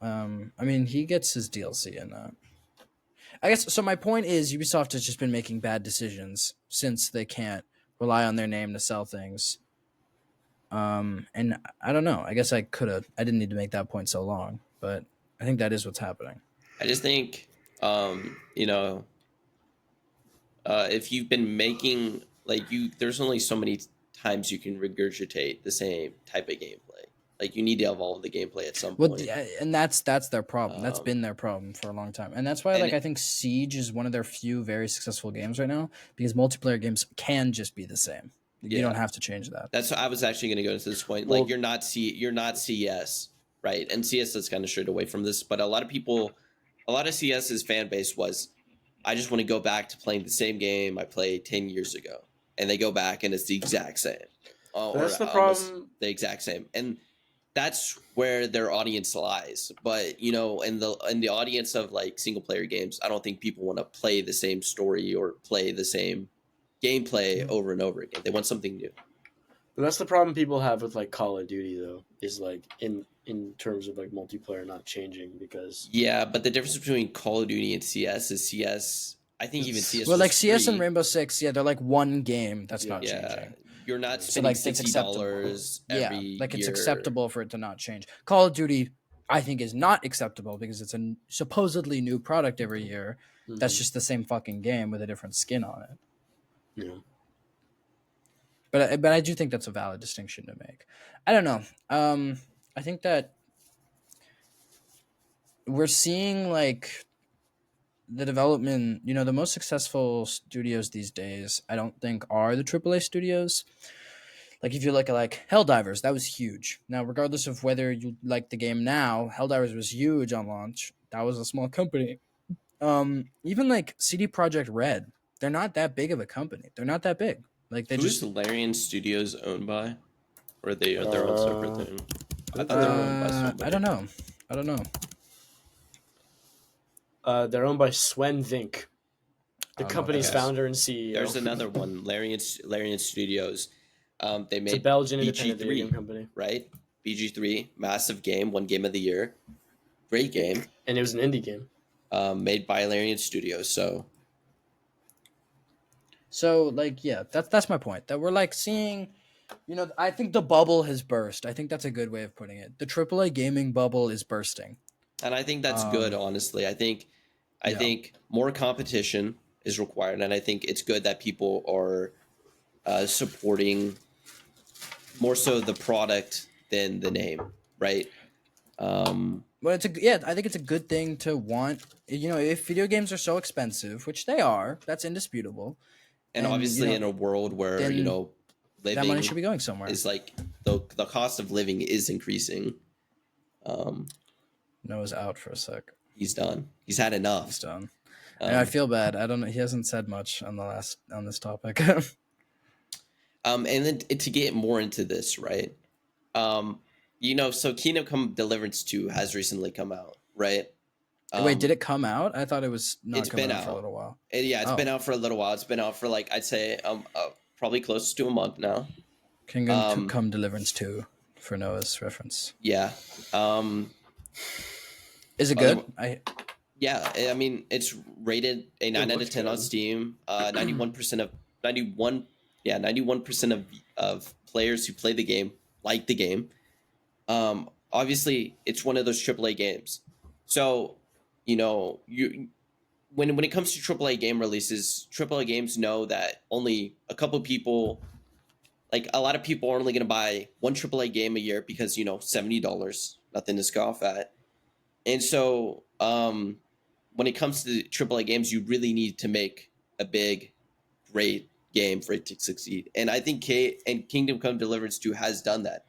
I mean, he gets his DLC in that. I guess, so my point is Ubisoft has just been making bad decisions since they can't rely on their name to sell things. And I don't know. I guess I didn't need to make that point so long, but I think that is what's happening. I just think, if you've been making, there's only so many times you can regurgitate the same type of gameplay. Like, you need to evolve the gameplay at some point. And that's their problem. That's been their problem for a long time. And that's why, I think Siege is one of their few very successful games right now, because multiplayer games can just be the same. You don't have to change that. That's what I was actually going to go to this point. Well, you're not CS, right? And CS has kind of strayed away from this, but a lot of CS's fan base was, I just want to go back to playing the same game I played 10 years ago. And they go back and it's the exact same. That's the problem. The exact same. And that's where their audience lies. But, in the audience of like single player games, I don't think people want to play the same story or play the same gameplay over and over again. They want something new. But that's the problem people have with like Call of Duty, though, is like in terms of like multiplayer not changing, because but the difference between Call of Duty and CS is CS. I think even CS. Well, like free. CS and Rainbow Six, they're like one game that's not changing. You're not spending $60 every year. It's year. acceptable for it to not change. Call of Duty, I think, is not acceptable because it's a supposedly new product every year. That's just the same fucking game with a different skin on it. Yeah. But I do think that's a valid distinction to make. I don't know. I think that we're seeing like the development. You know, the most successful studios these days, I don't think are the AAA studios. Like if you look at like Helldivers, that was huge. Now, regardless of whether you like the game now, Helldivers was huge on launch. That was a small company. Even like CD Projekt Red, they're not that big of a company. They're not that big. Like they Who just is Larian Studios owned by? Or are they their own separate thing? I thought they were owned by somebody. I don't know. I don't know. They're owned by Sven Vink, the Oh, company's okay. founder and CEO. There's another one, Larian Studios. They It's a made Belgian independent video BG3, game company, right? BG3, massive game, won game of the year, great game, and it was an indie game. made by Larian Studios. So like yeah, that's my point. That we're like seeing, you know, I think the bubble has burst. I think that's a good way of putting it. The AAA gaming bubble is bursting. And I think that's good, Um, honestly. I think yeah. more competition is required, and I think it's good that people are supporting more so the product than the name, right? Well, I think it's a good thing to want. You know, if video games are so expensive, which they are, that's indisputable. And And, obviously, you know, in a world where then that money living should be going somewhere. is like the cost of living is increasing. Noah's out for a sec. He's done. He's had enough. He's done. I Um, feel bad. I don't know. He hasn't said much on this topic. and then to get more into this, right? So Kingdom Come Deliverance 2 has recently come out, right? Wait, did it come out? I thought it was not It's coming been out for a out. little while. It's Oh. been out for a little while. It's been out for like I'd say probably close to a month now. Kingdom Come Deliverance 2 for Noah's reference. Yeah. Is it Other- good? Yeah, I mean it's rated a 9 out of looks 10 on good. Steam. 91% of players who play the game like the game. Obviously it's one of those AAA games. So, when it comes to AAA game releases, AAA games know that only a couple people, like a lot of people, are only going to buy one AAA game a year because $70, nothing to scoff at. And so, when it comes to the AAA games, you really need to make a big, great game for it to succeed. And I think Kingdom Come Deliverance 2 has done that.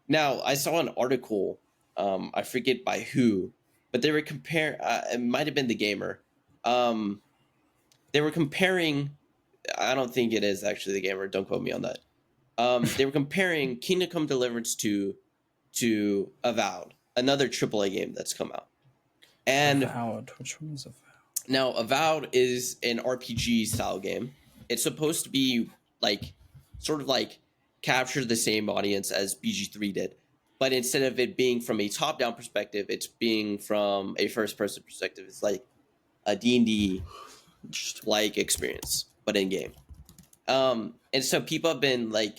Now, I saw an article, I forget by who, but they were comparing. It might have been The Gamer. They were comparing. I don't think it is actually The Gamer. Don't quote me on that. They were comparing Kingdom Come Deliverance 2 to Avowed, another AAA game that's come out. And Avowed. Which one is Avowed? now Avowed is an RPG style game. It's supposed to be like sort of like capture the same audience as BG3 did. But instead of it being from a top-down perspective, it's being from a first-person perspective. It's like a D&D like experience, but in game. And so people have been like,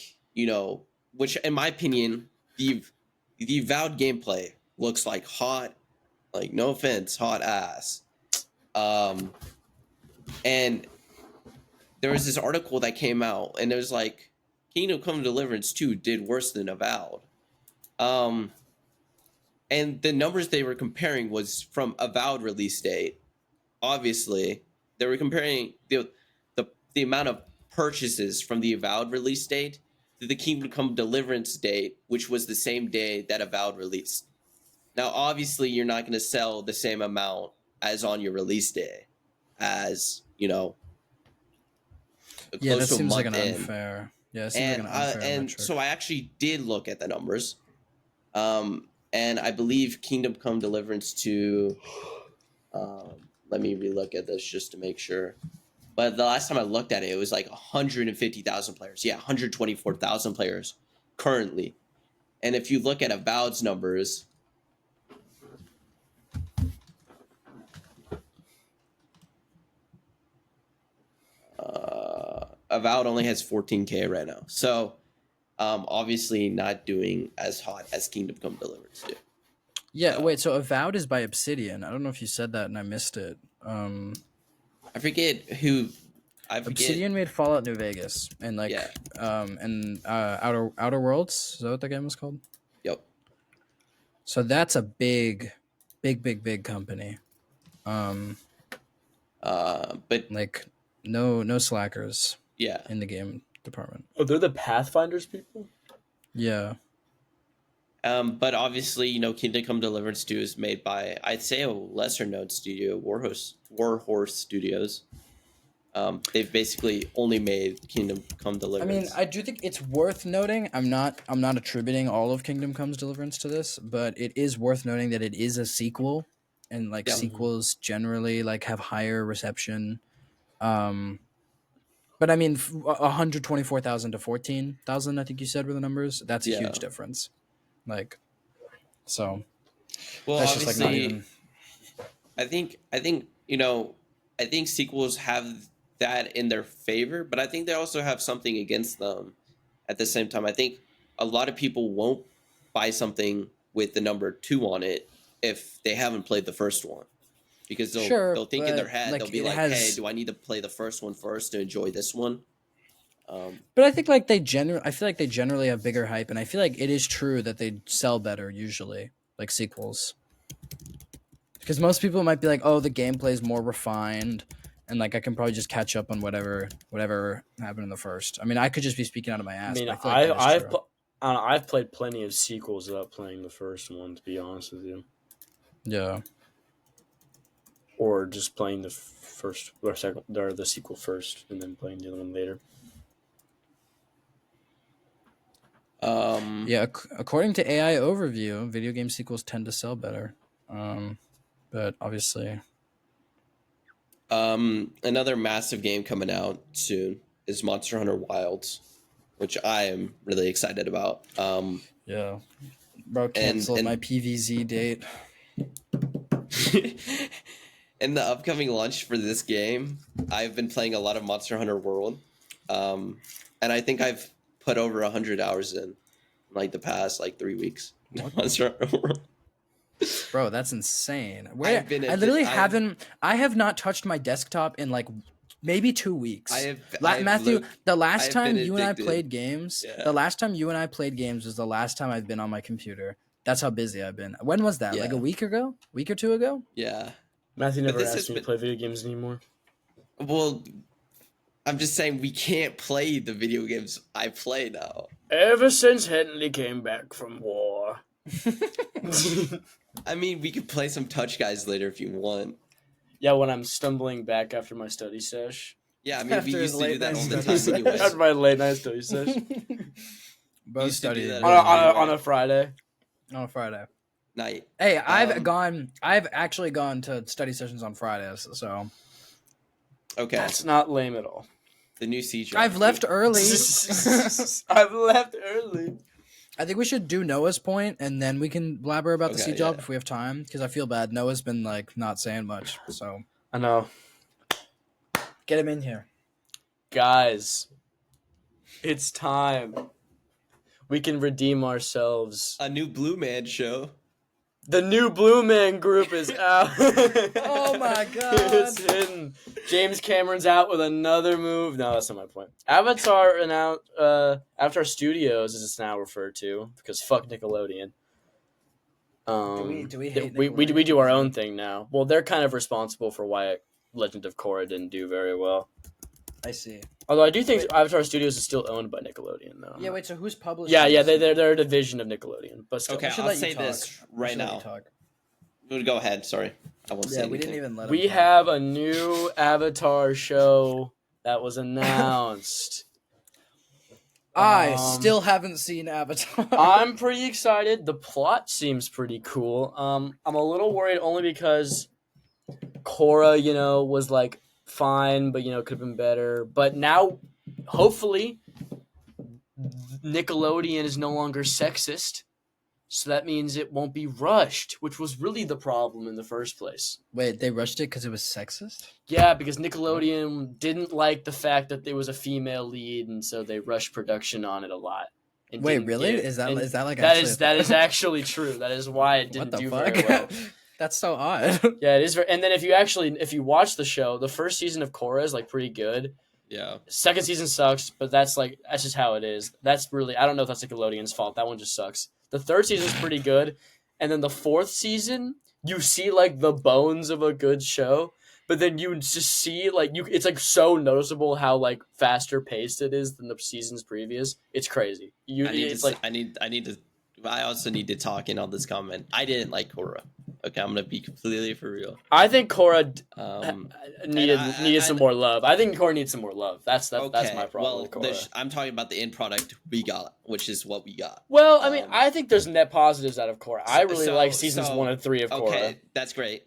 which in my opinion, the Avowed gameplay looks like hot, like no offense, hot ass. And there was this article that came out, and it was like Kingdom Come Deliverance 2 did worse than Avowed. And the numbers they were comparing was from Avowed release date. Obviously, they were comparing the amount of purchases from the Avowed release date to the Kingdom Come Deliverance date, which was the same day that Avowed released. Now, obviously, you're not going to sell the same amount as on your release day, as Yeah, close that to a seems like month an in. unfair. Yeah, it seems And like an unfair and metric. so I actually did look at the numbers, and I believe Kingdom Come Deliverance 2. Let me relook at this just to make sure. But the last time I looked at it, it was like 150,000 players. Yeah, 124,000 players currently. And if you look at Avowed's numbers, Avowed only has 14K right now. So obviously not doing as hot as Kingdom Come Deliverance did. Yeah, wait. So Avowed is by Obsidian. I don't know if you said that and I missed it. I forget who. I forget. Obsidian made Fallout New Vegas and like Yeah. Outer Worlds. Is that what the game was called? Yep. So that's a big company. But Like no slackers yeah. in the game department. Oh, they're the Pathfinders people? Yeah. But obviously, you know, Kingdom Come Deliverance 2 is made by, I'd say, a lesser known studio, Warhorse Studios. They've basically only made Kingdom Come I Deliverance. mean, I do think it's worth noting. I'm not attributing all of Kingdom Come's Deliverance to this, but it is worth noting that it is a sequel, and like Yeah. sequels generally like have higher reception. But I mean, 124,000 to 14,000, I think you said were the numbers. That's a Yeah. huge difference. Like, so well, that's just like not obviously, even. I think you know, I think sequels have that in their favor, but I think they also have something against them. At the same time, I think a lot of people won't buy something with the number 2 on it if they haven't played the first one, because they'll think in their head, like, they'll be it like, has- "Hey, do I need to play the first one first to enjoy this one?" But I think like I feel like they generally have bigger hype, and I feel like it is true that they sell better usually, like sequels. Because most people might be like, "Oh, the gameplay is more refined, and like I can probably just catch up on whatever happened in the first." I mean, I could just be speaking out of my ass. I mean, but I feel like that is I've true. I've played plenty of sequels without playing the first one, to be honest with you, Yeah. or just playing the first or second or the sequel first and then playing the other one later. Yeah, according to AI Overview, video game sequels tend to sell better. But obviously, Another massive game coming out soon is Monster Hunter Wilds, which I am really excited about. yeah. Bro, canceled and- my PVZ date. In the upcoming launch for this game, I've been playing a lot of Monster Hunter World, and I think I've put over 100 hours in like the past 3 weeks. Monster Hunter World. Bro, that's insane. Where I've been I literally I've- haven't. I have not touched my desktop in like maybe 2 weeks. I've Matthew, looked- the last I've time been you and I addicted. played games, Yeah. the last time you and I played games was the last time I've been on my computer. That's how busy I've been. When was that? Like Yeah. a week ago? Week or two ago? Yeah. Matthew never this asked has me to been- play video games anymore. Well, I'm just saying we can't play the video games I play now. Ever since Henley came back from war. I mean, we could play some Touch Guys later if you want. Yeah, when I'm stumbling back after my study sesh. Yeah, I mean, After we his used to do late that night all the study time anyways. After my late night study sesh. Both Used to do studied that. on a Friday. on a Friday. Night. Hey, I've Um, actually gone to study sessions on Fridays, so Okay. That's not lame at all. The new siege. I've left early. I've left early. I think we should do Noah's point, and then we can blabber about the Okay, sea job yeah. if we have time. Because I feel bad. Noah's been like not saying much, so I know. get him in here. Guys, it's time. We can redeem ourselves. A new Blue Man show. The new Blue Man group is out. Oh my God. It's hidden. James Cameron's out with another move. No, that's not my point. Avatar Avatar Studios, as it's now referred to, because fuck Nickelodeon. Do we hate we Nickelodeon? do our own thing now. Well, they're kind of responsible for why Legend of Korra didn't do very well. I see. Although I do think Avatar Studios is still owned by Nickelodeon, though. Yeah, wait. So who's publishing? Yeah, this? they're a division of Nickelodeon, but still. Okay, We should I'll let you say talk. this We right should let you now. talk. Go ahead. Sorry, I won't say Yeah, anything. we didn't even let him We talk. have a new Avatar show that was announced. I Um, still haven't seen Avatar. I'm pretty excited. The plot seems pretty cool. I'm a little worried only because Korra, was like fine, but could have been better. But now, hopefully, Nickelodeon is no longer sexist, so that means it won't be rushed, which was really the problem in the first place. Wait, they rushed it because it was sexist? Yeah, because Nickelodeon didn't like the fact that there was a female lead, and so they rushed production on it a lot. And Wait, didn't really? get- Is that and like that actually is that is actually true. That is why it what didn't the do fuck? very well. That's so odd. Yeah, it is. And then if you watch the show, the first season of Korra is like pretty good, Yeah. Second season sucks, but that's just how it is. That's really, I don't know if that's Nickelodeon's fault. That one just sucks. The third season's pretty good, and then the fourth season, you see like the bones of a good show, but then you just see like it's like so noticeable how like faster paced it is than the seasons previous. It's crazy. I also need to talk in on this comment. I didn't like Korra. Okay, I'm gonna be completely for real. I think Korra needed some and- more love. I think Korra needs some more love. That's my problem well, with Korra. I'm talking about the end product we got, which is what we got. Well, I mean, I think there's net positives out of Korra. I really so- like seasons so- 1 and 3 of Korra. Okay, that's great.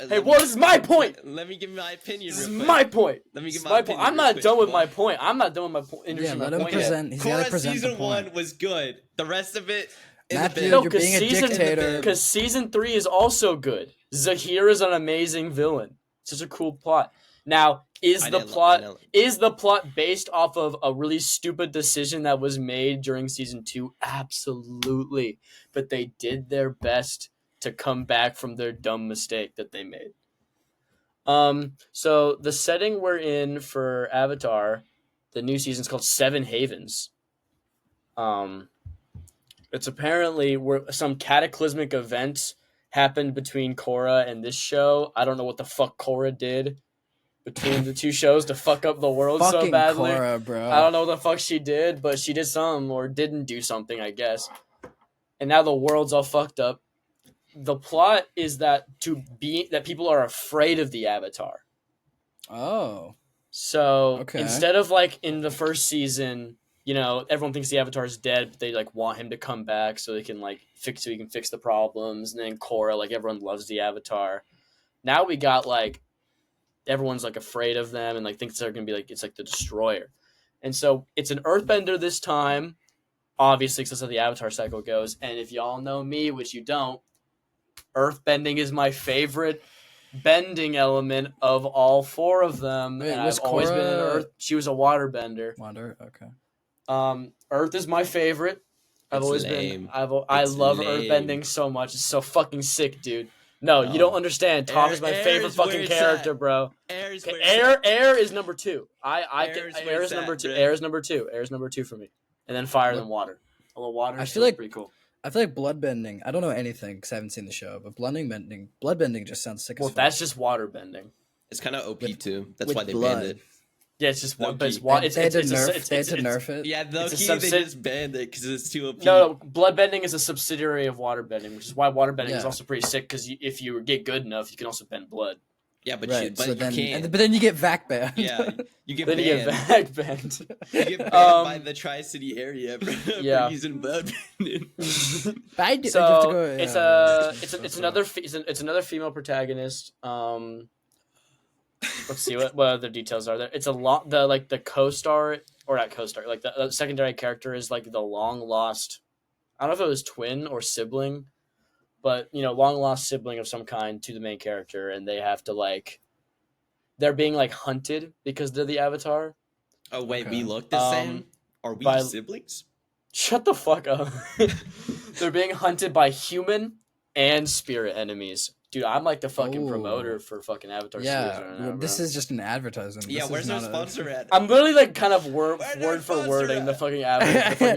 Hey, what is my point? Let me give my opinion. This is real quick. my point. Let me This give is my my point. opinion I'm real not quick. done with my point. I'm not done with my point. Yeah, let him point yet. present. He's got to Korra present the season point. 1 was good. The rest of it. in the Matthew, bin. No, you're because being a season dictator. because season 3 is also good. Zahir is an amazing villain. It's just a cool plot. Now, is I the didn't- I plot didn't- based off of a really stupid decision that was made during season 2? Absolutely. But they did their best to come back from their dumb mistake that they made. So the setting we're in for Avatar, the new season is called Seven Havens. It's apparently where some cataclysmic event happened between Korra and this show. I don't know what the fuck Korra did between the two shows to fuck up the world so Fucking badly. Korra, bro. I don't know what the fuck she did, but she did something or didn't do something, I guess. And now the world's all fucked up. The plot is that people are afraid of the Avatar. Oh. So Okay. instead of like in the first season, everyone thinks the Avatar is dead, but they like want him to come back so he can fix the problems. And then Korra, like everyone loves the Avatar. Now we got like everyone's like afraid of them and like thinks they're gonna be like it's like the destroyer. And so it's an Earthbender this time, obviously, because that's how the Avatar cycle goes. And if y'all know me, which you don't, Earthbending is my favorite bending element of all 4 of them. Wait, and was I've always been an Korra- Earth. She was a waterbender. Wonder. Okay. Earth is my favorite. I've It's always lame. been. I It's love lame. Earthbending so much. It's so fucking sick, dude. No, you don't understand. Toph is my Air favorite is where fucking it's character, at. bro. Air's Okay, where it's at. Air is number 2. Air is where Air is it's number at, 2. bro. Air is number 2. Air is number 2 for me. And then fire, then water. Although water I is feel still like- pretty cool. I feel like bloodbending. I don't know anything because I haven't seen the show, but bloodbending just sounds sick Well, as fuck. that's just water bending. It's kind of OP With- too. That's with why they blood. banned it. Yeah, it's just one. But it's Low-key. water. They It's had to it's a- nerf. it's- They had to it's- nerf it. Yeah, low It's a key they subset- just banned it because it's too OP. No, bloodbending is a subsidiary of waterbending, which is why waterbending is Yeah. also pretty sick. Because if you get good enough, you can also bend blood. Yeah, but Right. you, but So you then, can't. but then you get vac banned. Yeah, you get Then you banned. get back bent. You get banned by the Tri-City area for Yeah. using blood bending. But I do, you have to So go, it's another female protagonist. Let's see what other details are there. It's the co-star or not co-star, like the secondary character is like the long lost. I don't know if it was twin or sibling, but long lost sibling of some kind to the main character, and they have to they're being hunted because they're the Avatar. Oh wait, Okay. we look the same? Are we by- siblings? Shut the fuck up. They're being hunted by human and spirit enemies. Dude, I'm like the fucking Ooh. promoter for fucking Avatar series Yeah, right now, this bro. is just an advertisement. Yeah, This where's is our not a- sponsor at? I'm literally kind of word Where's our for sponsor wording the at? fucking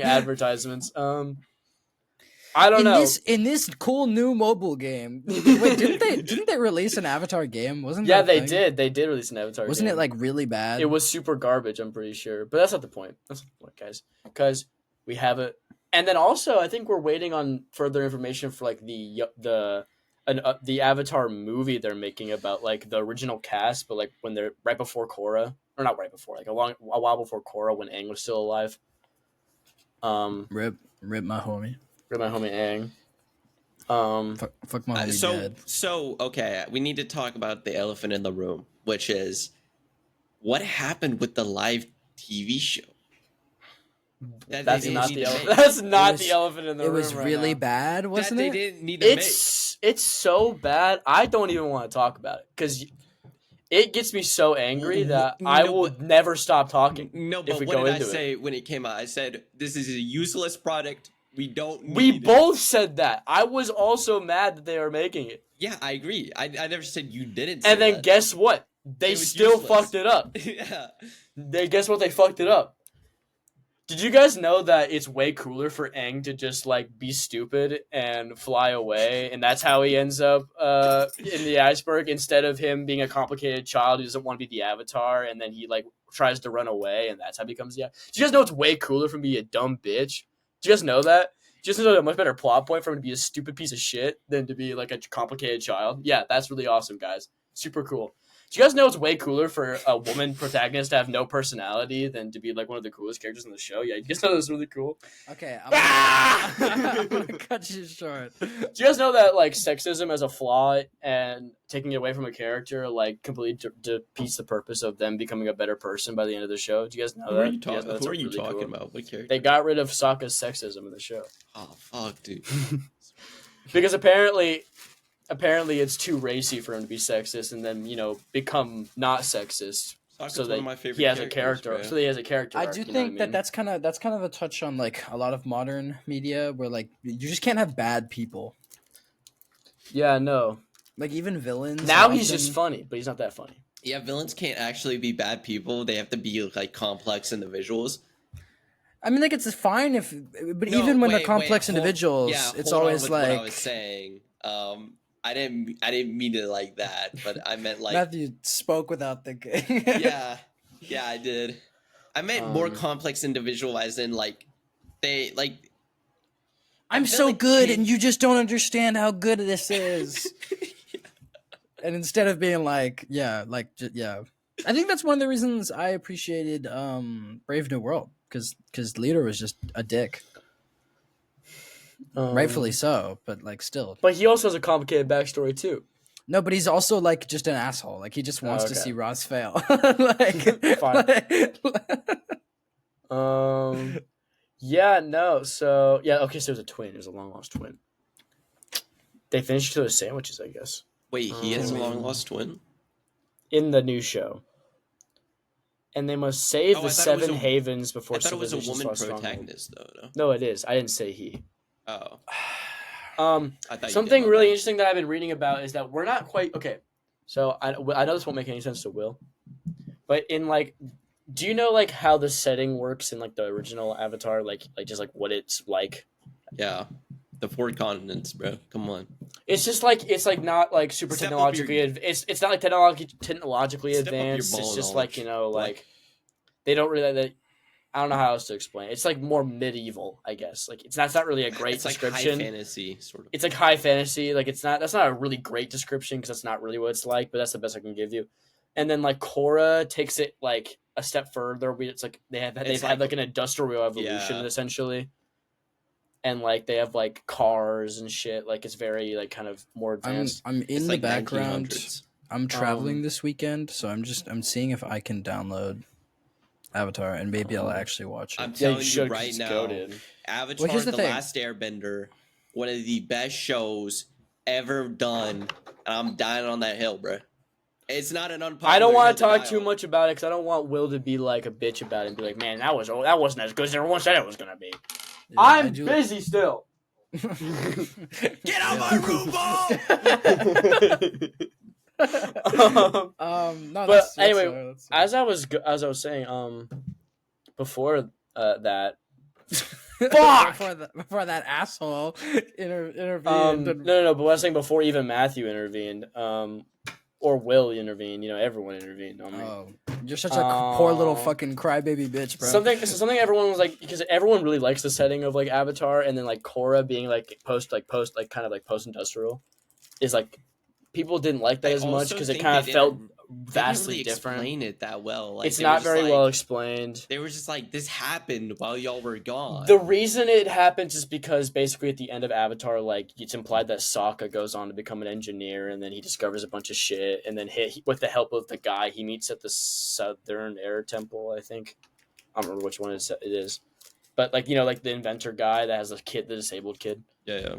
advertisements. I don't in know. this cool new mobile game. Wait, didn't they release an Avatar game? Wasn't Yeah, that a they thing? did. They did release an Avatar. Wasn't game. it really bad? It was super garbage. I'm pretty sure, but that's not the point. That's not the point, guys. Because we have it, and then also I think we're waiting on further information for the Avatar movie they're making about the original cast, but when they're right before Korra, or not right before, a while before Korra when Aang was still alive. Rip my homie. My homie Aang. Fuck my homie dead. So okay, we need to talk about the elephant in the room, which is what happened with the live TV show. That's they not didn't the need to elephant. make. That's not was- the elephant in the It room. was right really now. bad, That wasn't they it? didn't need to It's so bad. I don't even want to talk about it because it gets me so angry that I No, will but- never stop talking. make. No, if but we what go did I into it. say when it came out? I said this is a useless product. We don't. We need it." both said that. I was also mad that they were making it. Yeah, I agree. I never said you didn't. Say And then that. guess what? They was still useless. fucked it up. Yeah. Guess what? They fucked it up. Did you guys know that it's way cooler for Aang to just like be stupid and fly away, and that's how he ends up in the iceberg instead of him being a complicated child who doesn't want to be the Avatar, and then he like tries to run away, and that's how he becomes the. Do you guys know it's way cooler for him to be a dumb bitch? Do you guys know that? Do you guys know a much better plot point for him to be a stupid piece of shit than to be like a complicated child? Yeah, that's really awesome, guys. Super cool. Do you guys know it's way cooler for a woman protagonist to have no personality than to be like one of the coolest characters in the show? Yeah, you guys know that's really cool. Okay, Ah! I'm gonna cut you short. Do you guys know that like sexism as a flaw and taking it away from a character like completely defeats the purpose of them becoming a better person by the end of the show? Do you guys know Who that? are you Do guys talking? know that's Who are you really talking cool? about? What character? They got rid of Sokka's sexism in the show Oh fuck, dude. because apparently it's too racy for him to be sexist and then become not sexist. Sokka's So one that of my favorite he has a characters, character. bro. So he has a character. I arc, do you know think what I mean? that's kind of a touch on like a lot of modern media where like you just can't have bad people. Yeah, no. Like even villains. Now he's often- just funny, but he's not that funny. Yeah, villains can't actually be bad people. They have to be like complex individuals. I mean, like it's fine if, but No, even when wait, they're complex hold- individuals, yeah, it's hold on always with like what I was saying. I didn't mean it like that, but I meant like Matthew spoke without thinking. yeah, I did. I meant more complex individual, as in like they like. I'm I feel so like good, she- and you just don't understand how good this is. And instead of being like, yeah, I think that's one of the reasons I appreciated Brave New World because Leader was just a dick, rightfully so, but like still. But he also has a complicated backstory too. No, but he's also like just an asshole. Like he just wants to okay. see Ross fail. like, Fine. like- Yeah, no. So yeah, okay. So it was a twin. It was a long lost twin. They finished each other's sandwiches, I guess, Wait, he has a Um, long lost twin. in the new show. And they must save Oh, the I thought it was Seven a- Havens I before thought it was a civilizations woman fought Stronghold. protagonist, though. No? No, it is. I didn't say he. Oh, I thought you Something did know really that. interesting that I've been reading about is that we're not quite okay. So I know this won't make any sense to Will, but in like, do you know like how the setting works in like the original Avatar, like just like what it's like? Yeah, the 4 continents, bro. Come on. It's just like it's like not like super Step up technologically. It's not like technologically Step up your advanced. It's ball just knowledge. like What? like they don't really. I don't know how else to explain. It's like more medieval, I guess. Like it's not really a great It's like description. high fantasy, sort of. It's like high fantasy. Like that's not a really great description because that's not really what it's like. But that's the best I can give you. And then like Korra takes it like a step further. It's like they've It's had like- like an industrial revolution Yeah. essentially. And like they have like cars and shit. Like it's very like kind of more advanced. I'm in It's the like background. 1900s. I'm traveling Um, this weekend, so I'm seeing if I can download Avatar and maybe I'll actually watch it. I'm Yeah, telling you should, 'cause right it's now, goated. Avatar: Well, here's The the thing. Last Airbender, one of the best shows ever done, and I'm dying on that hill, bro. It's not an unpopular. I don't hill want to talk die too on. much about it because I don't want Will to be like a bitch about it and be like, "Man, that wasn't as good as everyone said it was gonna be." Yeah, I I'm do- busy still. Get out my room, ball! No, But anyway, that's as I was saying, before that, fuck before that asshole intervened. no, but what I was saying before even Matthew intervened, or Will intervened, everyone intervened on me. Oh, you're such a poor little fucking crybaby bitch, bro. Something everyone was like, because everyone really likes the setting of like Avatar, and then like Korra being like post kind of like post industrial, is like people didn't like that I as much also because it think kind of they felt didn't- They vastly didn't really different. explain it that well. Like, It's they were not just very like- well explained. They were just like, this happened while y'all were gone. The reason it happens is because basically at the end of Avatar, like it's implied that Sokka goes on to become an engineer, and then he discovers a bunch of shit, and then with the help of the guy he meets at the Southern Air Temple, I think. I don't remember which one it is, but like like the inventor guy that has the disabled kid. yeah.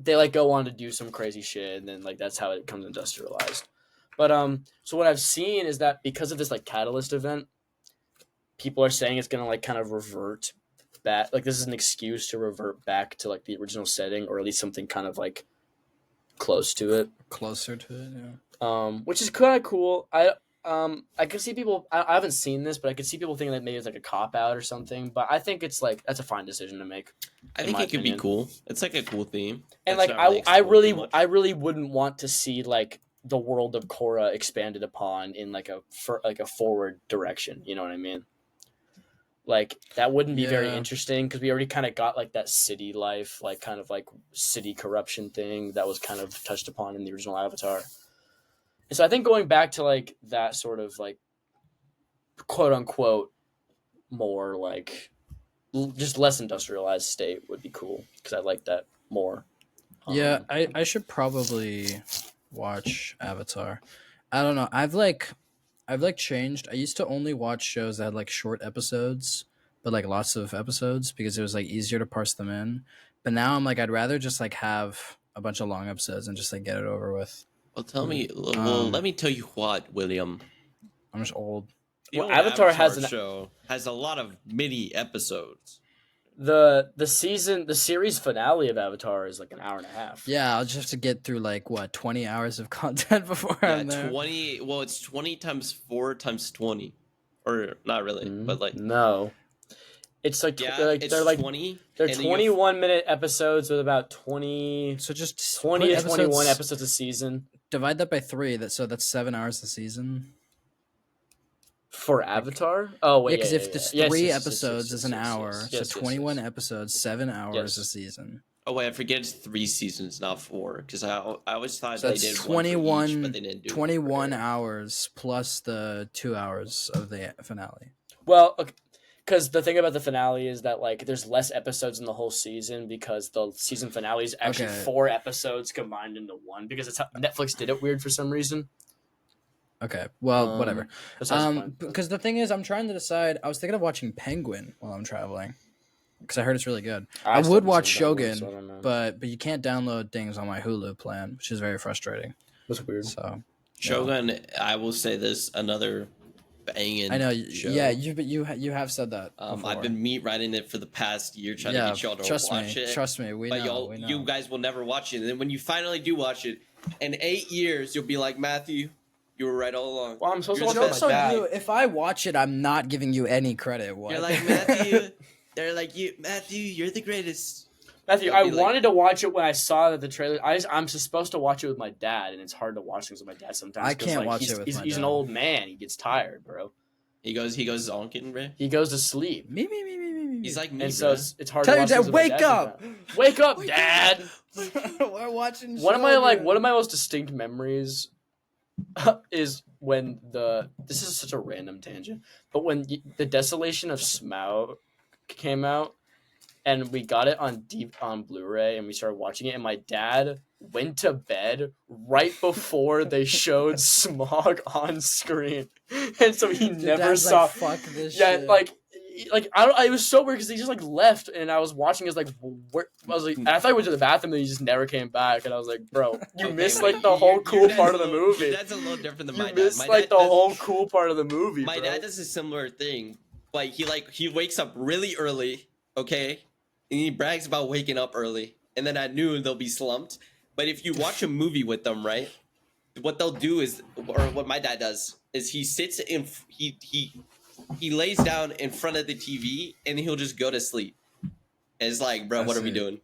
They like go on to do some crazy shit, and then like that's how it becomes industrialized. But so what I've seen is that because of this like catalyst event, people are saying it's gonna like kind of revert back. Like this is an excuse to revert back to like the original setting, or at least something kind of like close to it. Closer to it. Yeah. Which is kind of cool. I could see people. I haven't seen this, but I could see people thinking that maybe it's like a cop out or something. But I think it's like that's a fine decision to make. I in think my it could be opinion. cool. It's like a cool theme. And It's like not I explored too much. I really wouldn't want to see like the world of Korra expanded upon in like a forward direction. You know what I mean? Like that wouldn't be very Yeah. interesting because we already kind of got like that city life, like kind of like city corruption thing that was kind of touched upon in the original Avatar. And so I think going back to like that sort of like quote unquote more like just less industrialized state would be cool because I like that more. Yeah, I should probably watch Avatar. I don't know. I've changed. I used to only watch shows that had like short episodes, but like lots of episodes because it was like easier to parse them in. But now I'm like I'd rather just like have a bunch of long episodes and just like get it over with. Well, let me tell you what, William. I'm just old. The Well, old Avatar has show has a lot of mini episodes. the series finale of Avatar is like an hour and a half. Yeah, I'll just have to get through like what 20 hours of content before Yeah, I'm there. 20. Well, it's 20 times 4 times 20, or not really, but like No, it's like yeah, they're like 20. they're and then you have- 21-minute episodes with about 20 So just 20 put to 21 episodes a season Divide that by 3. That's 7 hours a season. for Avatar. Oh wait, Yeah, because if there's there's 3 episodes is an hour, so 21 yes. episodes, 7 hours Yes. a season. Oh wait, I forget it's 3 seasons, not 4. Because I always thought So they that's did 21, one for each, but they didn't do 21 hours plus the 2 hours of the finale. Well, because the thing about the finale is that like there's less episodes in the whole season because the season finale is actually Okay. 4 episodes combined into one because it's how Netflix did it weird for some reason. Okay, well, whatever. Besides the point, but- Because the thing is, I'm trying to decide. I was thinking of watching Penguin while I'm traveling because I heard it's really good. I still would haven't watch seen that one, Shogun, so I don't know. but you can't download things on my Hulu plan, which is very frustrating. That's weird. So Shogun, I will say this, another banging I know, show. yeah, you have said that. I've before. been meat writing it for the past year, trying to get y'all to trust watch me, it. trust me, we But know. you guys will never watch it. And then when you finally do watch it, in 8 years, you'll be like, Matthew, you were right all along. Well, I'm supposed to You're watch the it with Jokes my best. on dad. you. If I watch it, I'm not giving you any credit. What? You're like, Matthew. They're like, Matthew, you're the greatest. Matthew, It'll I be like- wanted to watch it when I saw that the trailer. I'm supposed to watch it with my dad, and it's hard to watch things with my dad sometimes. I 'cause, can't like, watch he's, it with he's, my he's an dad. old man. He gets tired, bro. He goes zonking, bro. He goes to sleep, me. He's like me, and so bro. it's hard Tell to your watch dad, things with my wake dad up. sometimes. Wake up, Dad. We're watching. One of my most distinct memories is when this is such a random tangent, but when the Desolation of Smaug came out, and we got it on Blu-ray, and we started watching it, and my dad went to bed right before they showed Smaug on screen, and so he never saw. Fuck this. Yeah, shit. like I don't. It was so weird because he just like left, and I was watching. It was like, where? I was like, I thought he went to the bathroom, and he just never came back. And I was like, bro, you Okay, missed wait, like the whole your cool dad's part of a the little- movie. That's a little different than You my dad. missed My like dad the does- whole cool part of the movie. My bro. dad does a similar thing. He wakes up really early, okay? And he brags about waking up early. And then at noon they'll be slumped. But if you watch a movie with them, right? What they'll do is, or what my dad does, is he sits in he lays down in front of the TV and he'll just go to sleep. And it's like, bro, I what are we see. doing?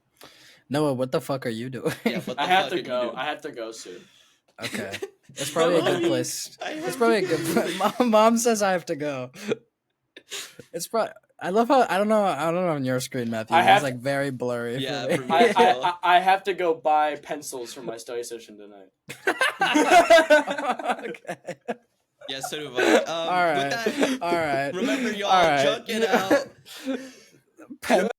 Noah, what the fuck are you doing? Yeah, what the I have fuck to are you go. doing? I have to go soon. Okay, that's probably a good Mommy, place. I have It's probably a to good. go. Mom says I have to go. It's probably. I love how I don't know on your screen, Matthew. I It's have- like very blurry. Yeah, for for me. me. I have to go buy pencils for my study session tonight. Okay. Yeah, so do I. All right. With that, All right. remember y'all, All right. junk it out. Pen-